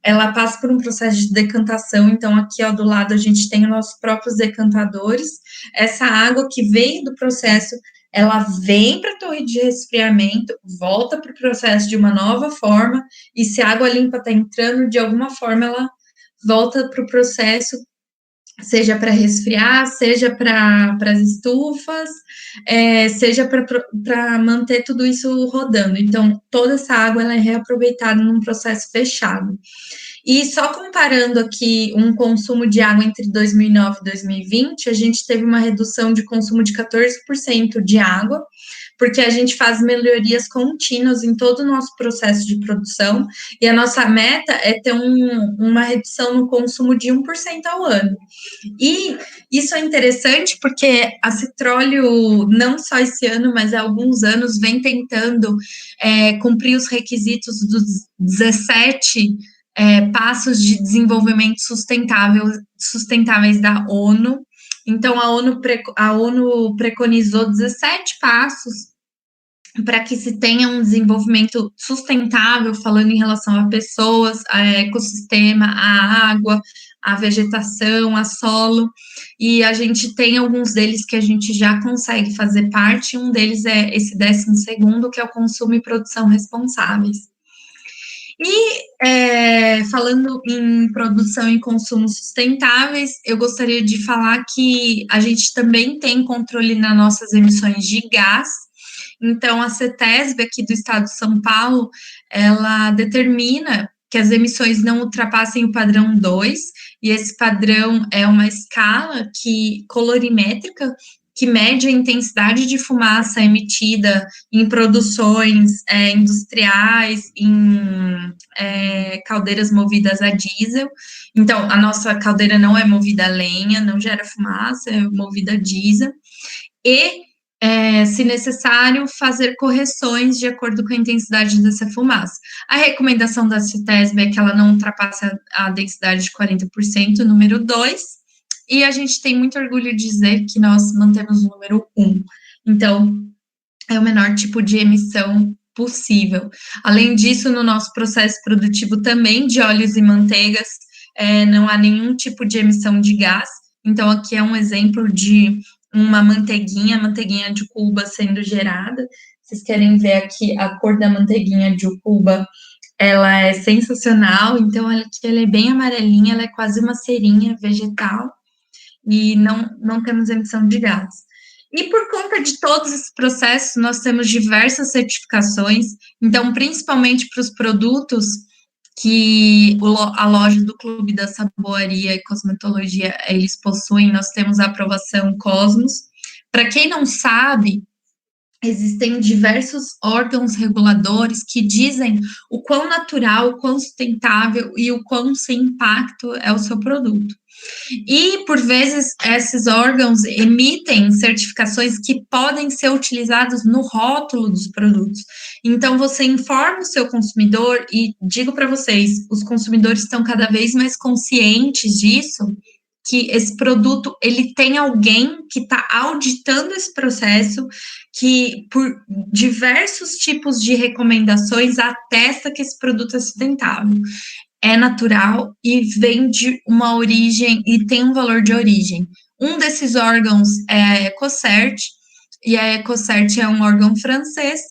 ela passa por um processo de decantação. Então aqui, ó, do lado a gente tem os nossos próprios decantadores. Essa água que veio do processo, ela vem para a torre de resfriamento, volta para o processo de uma nova forma, e se a água limpa está entrando, de alguma forma ela volta para o processo, seja para resfriar, seja para as estufas, seja para manter tudo isso rodando. Então, toda essa água ela é reaproveitada num processo fechado. E só comparando aqui um consumo de água entre 2009 e 2020, a gente teve uma redução de consumo de 14% de água, porque a gente faz melhorias contínuas em todo o nosso processo de produção, e a nossa meta é ter uma redução no consumo de 1% ao ano. E isso é interessante porque a Citróleo, não só esse ano, mas há alguns anos, vem tentando cumprir os requisitos dos 17 passos de desenvolvimento sustentáveis da ONU. Então, a ONU preconizou 17 passos para que se tenha um desenvolvimento sustentável, falando em relação a pessoas, a ecossistema, a água, a vegetação, a solo, e a gente tem alguns deles que a gente já consegue fazer parte, um deles é esse 12º, que é o consumo e produção responsáveis. E falando em produção e consumo sustentáveis, eu gostaria de falar que a gente também tem controle nas nossas emissões de gás. Então, a CETESB aqui do estado de São Paulo, ela determina que as emissões não ultrapassem o padrão 2, e esse padrão é uma escala colorimétrica que mede a intensidade de fumaça emitida em produções industriais, em caldeiras movidas a diesel. Então, a nossa caldeira não é movida a lenha, não gera fumaça, é movida a diesel. E se necessário, fazer correções de acordo com a intensidade dessa fumaça. A recomendação da CETESB é que ela não ultrapasse a densidade de 40%, número 2, e a gente tem muito orgulho de dizer que nós mantemos o número 1. Então, é o menor tipo de emissão possível. Além disso, no nosso processo produtivo também de óleos e manteigas, não há nenhum tipo de emissão de gás. Então, aqui é um exemplo de uma manteiguinha de Cuba sendo gerada. Vocês querem ver aqui a cor da manteiguinha de Cuba? Ela é sensacional. Então, ela é bem amarelinha, ela é quase uma cerinha vegetal e não temos emissão de gás. E por conta de todos esses processos, nós temos diversas certificações. Então, principalmente para os produtos que a loja do Clube da Saboaria e Cosmetologia, eles possuem, nós temos a aprovação Cosmos. Para quem não sabe, existem diversos órgãos reguladores que dizem o quão natural, o quão sustentável e o quão sem impacto é o seu produto. E, por vezes, esses órgãos emitem certificações que podem ser utilizadas no rótulo dos produtos. Então, você informa o seu consumidor, e digo para vocês, os consumidores estão cada vez mais conscientes disso, que esse produto, ele tem alguém que está auditando esse processo, que por diversos tipos de recomendações atesta que esse produto é sustentável, é natural e vem de uma origem e tem um valor de origem. Um desses órgãos é a EcoCert, e a EcoCert é um órgão francês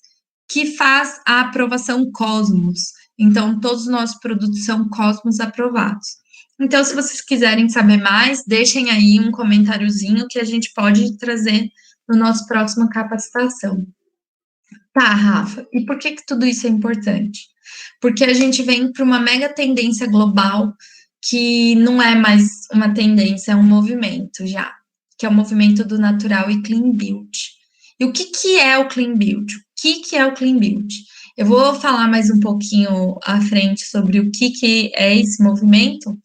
que faz a aprovação Cosmos. Então, todos os nossos produtos são Cosmos aprovados. Então, se vocês quiserem saber mais, deixem aí um comentáriozinho que a gente pode trazer no nosso próximo capacitação. Tá, Rafa, e por que tudo isso é importante? Porque a gente vem para uma mega tendência global que não é mais uma tendência, é um movimento já, que é o movimento do natural e clean beauty. E o que é o clean beauty? O que é o clean beauty? Eu vou falar mais um pouquinho à frente sobre o que é esse movimento,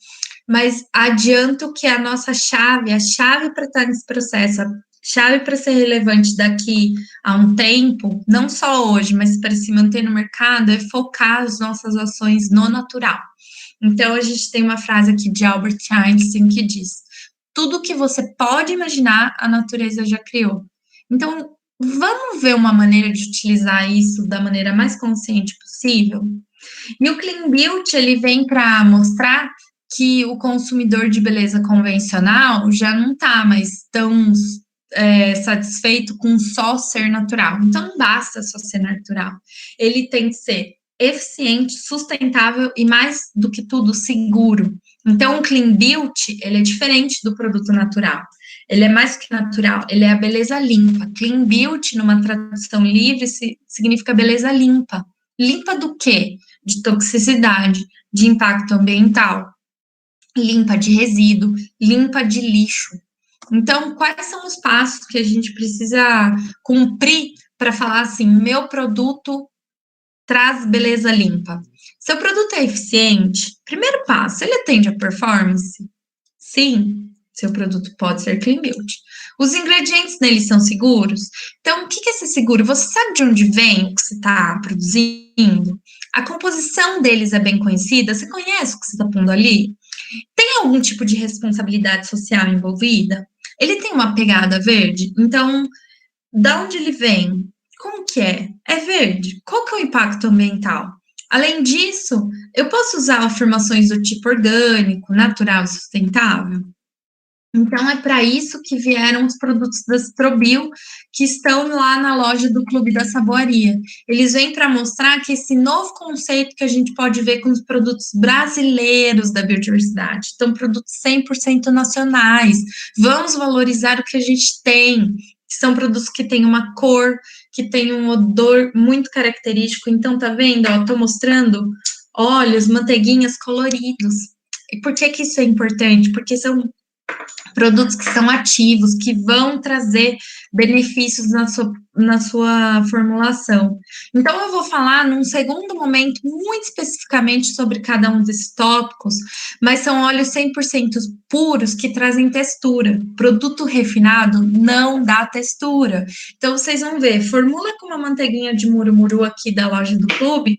mas adianto que a nossa chave, a chave para estar nesse processo, a chave para ser relevante daqui a um tempo, não só hoje, mas para se manter no mercado, é focar as nossas ações no natural. Então, a gente tem uma frase aqui de Albert Einstein que diz: tudo que você pode imaginar, a natureza já criou. Então, vamos ver uma maneira de utilizar isso da maneira mais consciente possível? E o Clean Beauty, ele vem para mostrar que o consumidor de beleza convencional já não está mais tão satisfeito com só ser natural. Então, não basta só ser natural. Ele tem que ser eficiente, sustentável e, mais do que tudo, seguro. Então, o Clean Beauty, ele é diferente do produto natural. Ele é mais que natural, ele é a beleza limpa. Clean Beauty, numa tradução livre, significa beleza limpa. Limpa do quê? De toxicidade, de impacto ambiental, limpa de resíduo, limpa de lixo. Então, quais são os passos que a gente precisa cumprir para falar assim, meu produto traz beleza limpa? Seu produto é eficiente? Primeiro passo, ele atende a performance? Sim, seu produto pode ser clean beauty. Os ingredientes nele são seguros? Então, o que é ser seguro? Você sabe de onde vem o que você está produzindo? A composição deles é bem conhecida? Você conhece o que você está pondo ali? Tem algum tipo de responsabilidade social envolvida? Ele tem uma pegada verde? Então, da onde ele vem? Como que é? É verde? Qual que é o impacto ambiental? Além disso, eu posso usar afirmações do tipo orgânico, natural e sustentável? Então, é para isso que vieram os produtos da Citrobio, que estão lá na loja do Clube da Saboaria. Eles vêm para mostrar que esse novo conceito que a gente pode ver com os produtos brasileiros da biodiversidade, então, produtos 100% nacionais. Vamos valorizar o que a gente tem, que são produtos que têm uma cor, que têm um odor muito característico. Então, tá vendo? Estou mostrando óleos, manteiguinhas coloridos. E por que que isso é importante? Porque são produtos que são ativos, que vão trazer benefícios na sua formulação. Então, eu vou falar num segundo momento, muito especificamente sobre cada um desses tópicos, mas são óleos 100% puros que trazem textura. Produto refinado não dá textura. Então, vocês vão ver, formula com uma manteiguinha de murumuru aqui da loja do clube,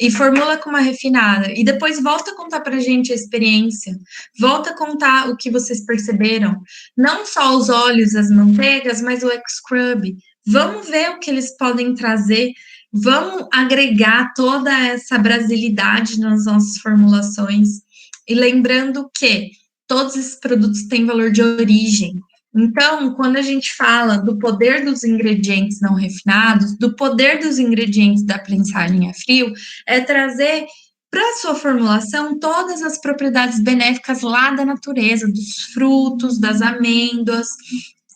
e formula com uma refinada, e depois volta a contar para a gente a experiência, volta a contar o que vocês perceberam, não só os óleos, as manteigas, mas o X-Scrub. Vamos ver o que eles podem trazer, vamos agregar toda essa brasilidade nas nossas formulações, e lembrando que todos esses produtos têm valor de origem. Então, quando a gente fala do poder dos ingredientes não refinados, do poder dos ingredientes da prensagem a frio, é trazer para a sua formulação todas as propriedades benéficas lá da natureza, dos frutos, das amêndoas,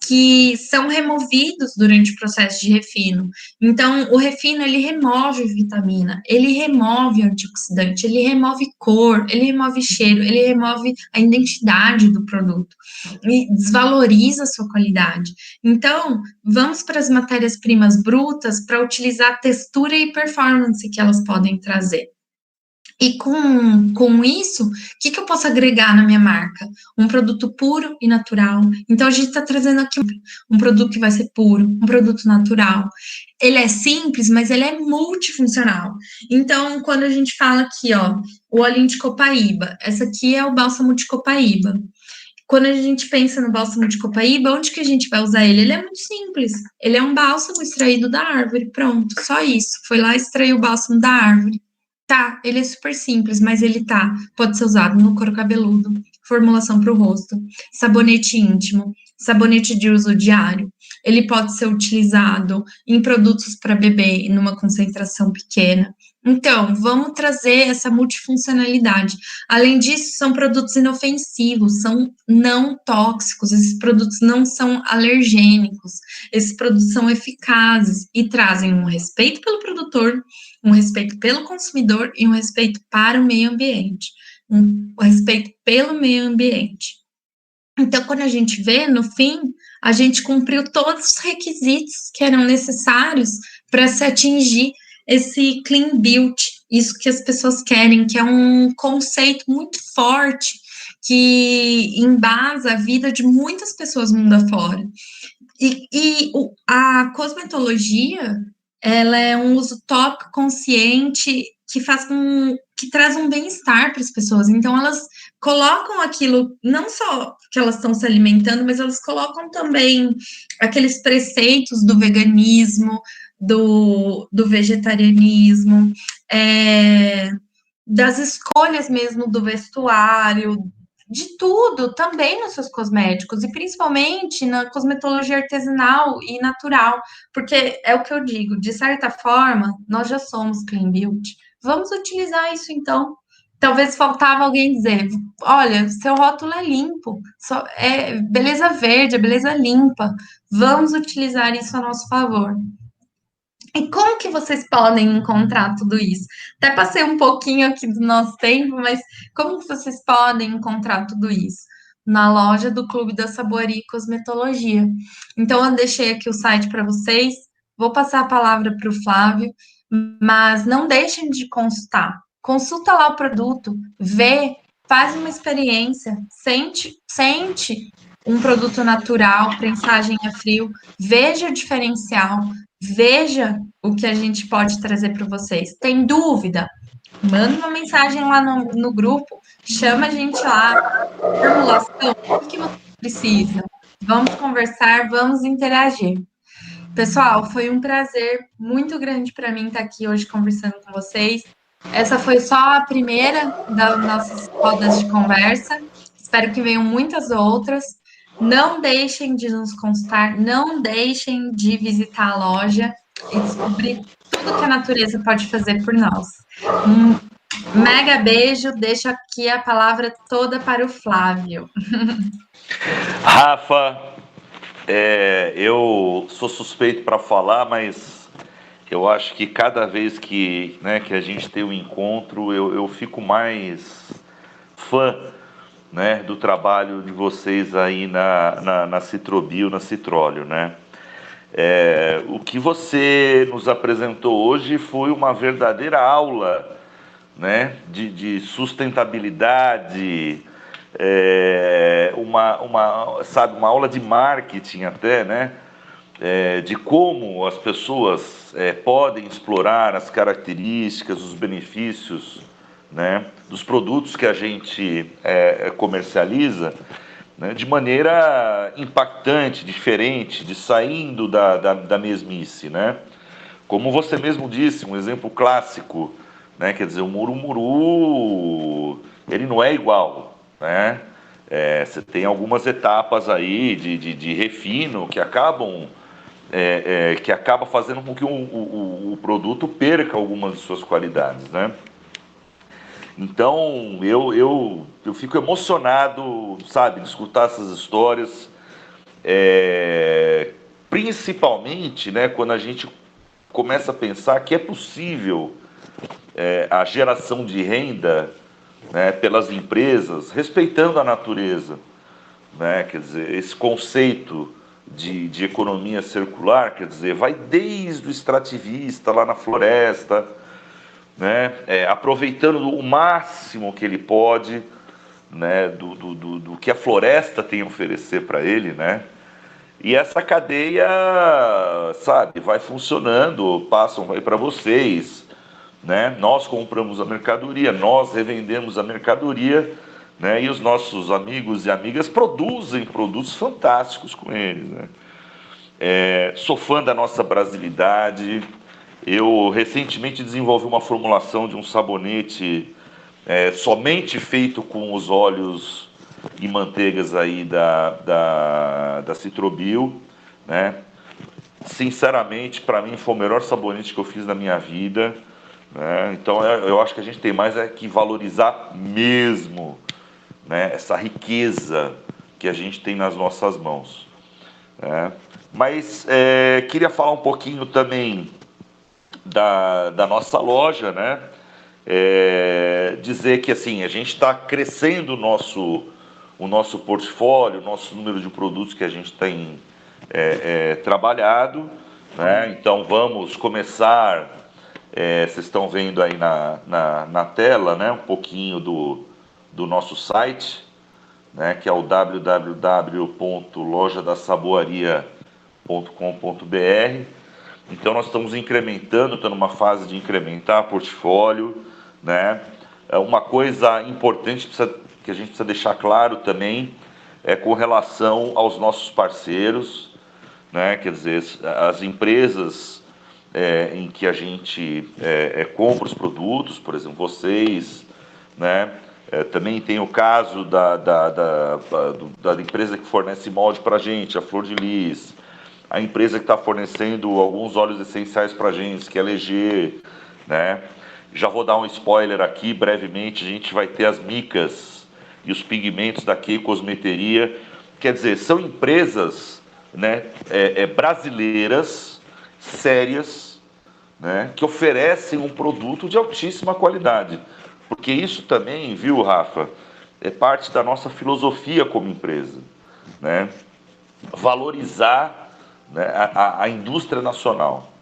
que são removidos durante o processo de refino. Então, o refino, ele remove vitamina, ele remove antioxidante, ele remove cor, ele remove cheiro, ele remove a identidade do produto e desvaloriza a sua qualidade. Então, vamos para as matérias-primas brutas para utilizar a textura e performance que elas podem trazer. E com isso, o que eu posso agregar na minha marca? Um produto puro e natural. Então, a gente está trazendo aqui um produto que vai ser puro, um produto natural. Ele é simples, mas ele é multifuncional. Então, quando a gente fala aqui, ó, o olhinho de copaíba, essa aqui é o bálsamo de copaíba. Quando a gente pensa no bálsamo de copaíba, onde que a gente vai usar ele? Ele é muito simples. Ele é um bálsamo extraído da árvore, pronto, só isso. Foi lá extrair o bálsamo da árvore. Tá, ele é super simples, mas ele pode ser usado no couro cabeludo, formulação para o rosto, sabonete íntimo, sabonete de uso diário. Ele pode ser utilizado em produtos para bebê numa concentração pequena. Então, vamos trazer essa multifuncionalidade. Além disso, são produtos inofensivos, são não tóxicos, esses produtos não são alergênicos, esses produtos são eficazes e trazem um respeito pelo produtor, um respeito pelo consumidor e um respeito para o meio ambiente, um respeito pelo meio ambiente. Então, quando a gente vê, no fim, a gente cumpriu todos os requisitos que eram necessários para se atingir esse clean beauty, isso que as pessoas querem, que é um conceito muito forte, que embasa a vida de muitas pessoas mundo afora. E a cosmetologia, ela é um uso tópico consciente que traz um bem-estar para as pessoas. Então, elas colocam aquilo, não só que elas estão se alimentando, mas elas colocam também aqueles preceitos do veganismo, do vegetarianismo, das escolhas mesmo do vestuário, de tudo também nos seus cosméticos, e principalmente na cosmetologia artesanal e natural, porque é o que eu digo, de certa forma, nós já somos clean beauty. Vamos utilizar isso então. Talvez faltava alguém dizer, olha, seu rótulo é limpo, é beleza verde, é beleza limpa. Vamos utilizar isso a nosso favor. E como que vocês podem encontrar tudo isso? Até passei um pouquinho aqui do nosso tempo, mas como que vocês podem encontrar tudo isso? Na loja do Clube da Saboaria e Cosmetologia. Então, eu deixei aqui o site para vocês, vou passar a palavra para o Flávio, mas não deixem de consultar. Consulta lá o produto, vê, faz uma experiência, sente um produto natural, prensagem a frio, veja o diferencial, veja o que a gente pode trazer para vocês. Tem dúvida? Manda uma mensagem lá no grupo, chama a gente lá. Formulação, o que você precisa? Vamos conversar, vamos interagir. Pessoal, foi um prazer muito grande para mim estar aqui hoje conversando com vocês. Essa foi só a primeira das nossas rodas de conversa. Espero que venham muitas outras. Não deixem de nos consultar, não deixem de visitar a loja e descobrir tudo que a natureza pode fazer por nós. Um mega beijo, deixo aqui a palavra toda para o Flávio. Rafa, eu sou suspeito para falar, mas eu acho que cada vez que a gente tem um encontro, eu fico mais fã, né, do trabalho de vocês aí na Citrobio, na Citróleo, né? O que você nos apresentou hoje foi uma verdadeira aula, né, de sustentabilidade, uma aula de marketing até, né, de como as pessoas podem explorar as características, os benefícios, né, dos produtos que a gente comercializa, né, de maneira impactante, diferente, de saindo da mesmice, né? Como você mesmo disse, um exemplo clássico, né? Quer dizer, o murumuru, ele não é igual, né? Você tem algumas etapas aí de refino que acabam que acaba fazendo com que o produto perca algumas de suas qualidades, né? Então, eu fico emocionado, sabe, de escutar essas histórias, principalmente, né, quando a gente começa a pensar que é possível a geração de renda, né, pelas empresas, respeitando a natureza, né? Quer dizer, esse conceito de economia circular, quer dizer, vai desde o extrativista lá na floresta, né, aproveitando o máximo que ele pode, né, do que a floresta tem a oferecer para ele, né? E essa cadeia, sabe, vai funcionando, passam aí para vocês, né? Nós compramos a mercadoria, nós revendemos a mercadoria, né? E os nossos amigos e amigas produzem produtos fantásticos com eles, né? Sou fã da nossa brasilidade. Eu recentemente desenvolvi uma formulação de um sabonete somente feito com os óleos e manteigas aí da Citrobio, né? Sinceramente, para mim foi o melhor sabonete que eu fiz na minha vida, né? Então eu acho que a gente tem mais que valorizar mesmo, né, essa riqueza que a gente tem nas nossas mãos, né? Mas queria falar um pouquinho também da nossa loja, né? Dizer que assim a gente está crescendo o nosso portfólio, o nosso número de produtos que a gente tem trabalhado, né? Então vamos começar, vocês estão vendo aí na tela, né, um pouquinho do nosso site, né, que é o www.lojadasaboaria.com.br. Então nós estamos incrementando, estamos numa fase de incrementar portfólio, né? Uma coisa importante que a gente precisa deixar claro também com relação aos nossos parceiros, né? Quer dizer, as empresas em que a gente compra os produtos, por exemplo, vocês, né? Também tem o caso da empresa que fornece molde para a gente, a Flor de Lis, a empresa que está fornecendo alguns óleos essenciais para a gente, que é a LG, né? Já vou dar um spoiler aqui, brevemente, a gente vai ter as micas e os pigmentos da Key Cosmeteria. Quer dizer, são empresas, né, brasileiras, sérias, né, que oferecem um produto de altíssima qualidade. Porque isso também, viu, Rafa, é parte da nossa filosofia como empresa, né? Valorizar, né, a indústria nacional,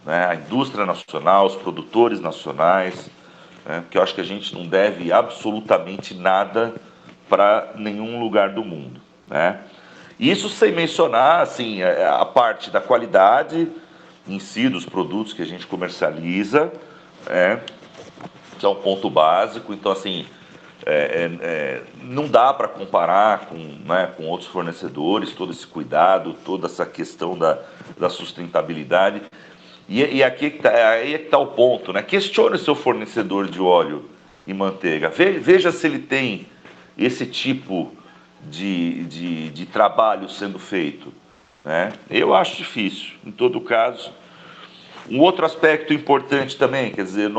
né? A indústria nacional, os produtores nacionais, né? Porque eu acho que a gente não deve absolutamente nada para nenhum lugar do mundo, né? Isso sem mencionar assim a parte da qualidade em si dos produtos que a gente comercializa, né? Que é um ponto básico. Então assim não dá para comparar com outros fornecedores, todo esse cuidado, toda essa questão da sustentabilidade. E aqui aí é que está o ponto, né? Questione o seu fornecedor de óleo e manteiga. Veja se ele tem esse tipo de trabalho sendo feito, né? Eu acho difícil, em todo caso. Um outro aspecto importante também, quer dizer,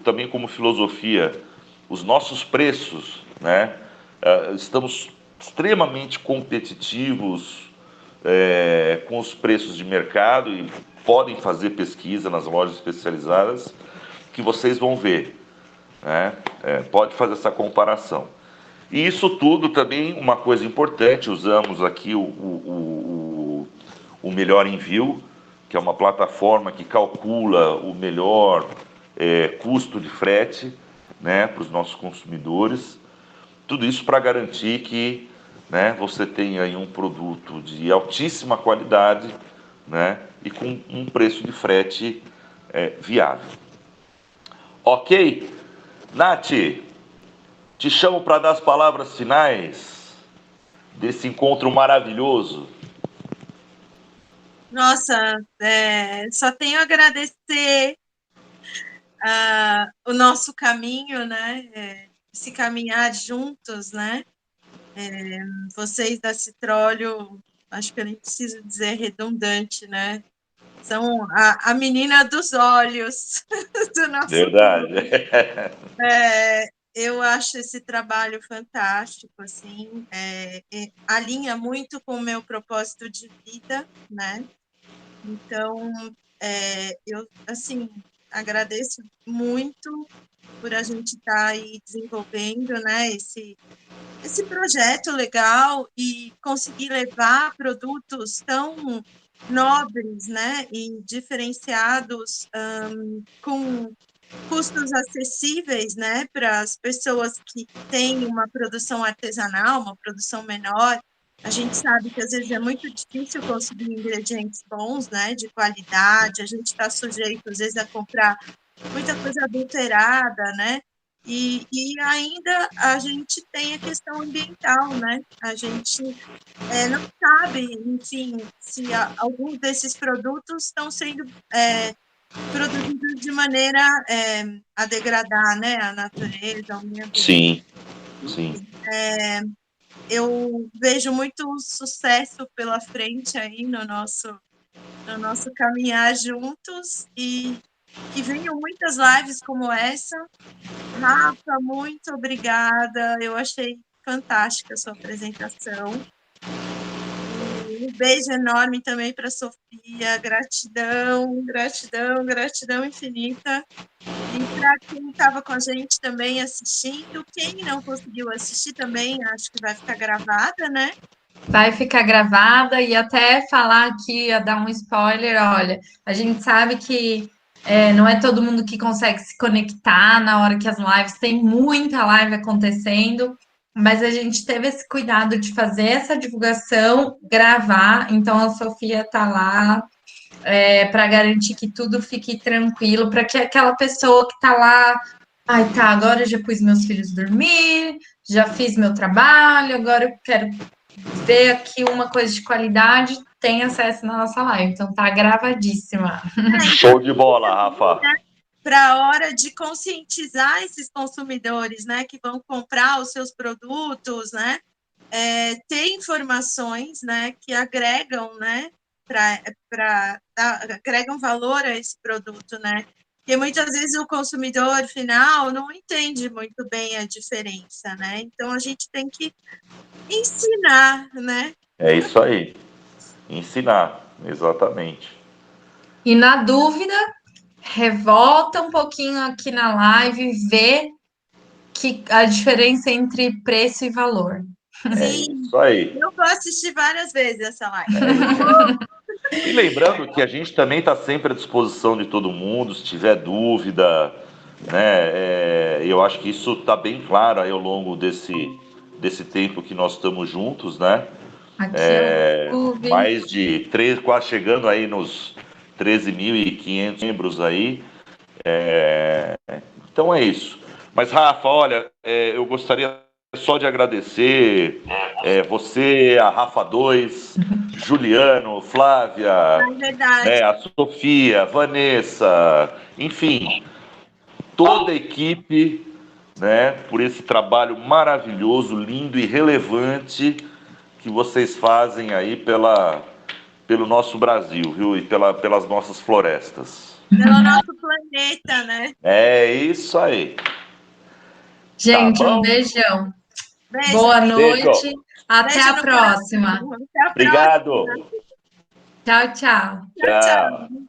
também como filosofia, os nossos preços, né? Estamos extremamente competitivos com os preços de mercado e podem fazer pesquisa nas lojas especializadas que vocês vão ver, né? Pode fazer essa comparação. E isso tudo também, uma coisa importante, usamos aqui o Melhor Envio, que é uma plataforma que calcula o melhor custo de frete, né, para os nossos consumidores. Tudo isso para garantir que, né, você tenha aí um produto de altíssima qualidade, né, e com um preço de frete viável. Ok? Nath, te chamo para dar as palavras finais desse encontro maravilhoso. Nossa, só tenho a agradecer o nosso caminho, né? Esse caminhar juntos, né? Vocês da Citróleo, acho que eu nem preciso dizer redundante, né? São a menina dos olhos do nosso Verdade. Eu acho esse trabalho fantástico, assim, alinha muito com o meu propósito de vida, né? Então, eu, assim, agradeço muito por a gente estar aí desenvolvendo, né, esse projeto legal e conseguir levar produtos tão nobres, né, e diferenciados, com custos acessíveis, né, para as pessoas que têm uma produção artesanal, uma produção menor. A gente sabe que às vezes é muito difícil conseguir ingredientes bons, né, de qualidade. A gente está sujeito às vezes a comprar muita coisa adulterada, né? E ainda a gente tem a questão ambiental, né? A gente não sabe, enfim, se alguns desses produtos estão sendo produzidos de maneira a degradar, né, a natureza, o meio ambiente. Sim. Eu vejo muito sucesso pela frente aí no nosso caminhar juntos e que venham muitas lives como essa. Rafa, muito obrigada. Eu achei fantástica a sua apresentação. Um beijo enorme também para a Sofia. Gratidão, gratidão, gratidão infinita. E para quem estava com a gente também assistindo, quem não conseguiu assistir também, acho que vai ficar gravada, né? Vai ficar gravada e até falar aqui, a dar um spoiler, olha, a gente sabe que não é todo mundo que consegue se conectar na hora que as lives, tem muita live acontecendo, mas a gente teve esse cuidado de fazer essa divulgação, gravar, então a Sofia tá lá para garantir que tudo fique tranquilo, para que aquela pessoa que tá lá, ai tá, agora eu já pus meus filhos dormir, já fiz meu trabalho, agora eu quero ver aqui uma coisa de qualidade, tem acesso na nossa live. Então tá gravadíssima. Show de bola, Rafa. Para a hora de conscientizar esses consumidores, né, que vão comprar os seus produtos, né, ter informações, né, que agregam, né, agregam valor a esse produto, né, porque muitas vezes o consumidor final não entende muito bem a diferença, né, então a gente tem que ensinar, né. É isso aí, ensinar, exatamente. E na dúvida, revolta um pouquinho aqui na live, vê que a diferença entre preço e valor. Sim, isso aí. Eu vou assistir várias vezes essa live. E lembrando que a gente também está sempre à disposição de todo mundo, se tiver dúvida, né? Eu acho que isso está bem claro aí ao longo desse tempo que nós estamos juntos, né? Mais de 3, quase chegando aí nos 13.500 membros aí. Então é isso. Mas, Rafa, olha, eu gostaria só de agradecer você, a Rafa 2, Juliano, Flávia, a Sofia, Vanessa, enfim, toda a equipe né, por esse trabalho maravilhoso, lindo e relevante que vocês fazem aí pelo nosso Brasil, viu? E pelas nossas florestas. Pelo nosso planeta, né? É isso aí. Gente, Tá um bom? beijão. Beijo. Boa Beijo. noite. Até Beijo a no próxima. coração. Até a Obrigado. próxima. Tchau, tchau. Tchau, tchau.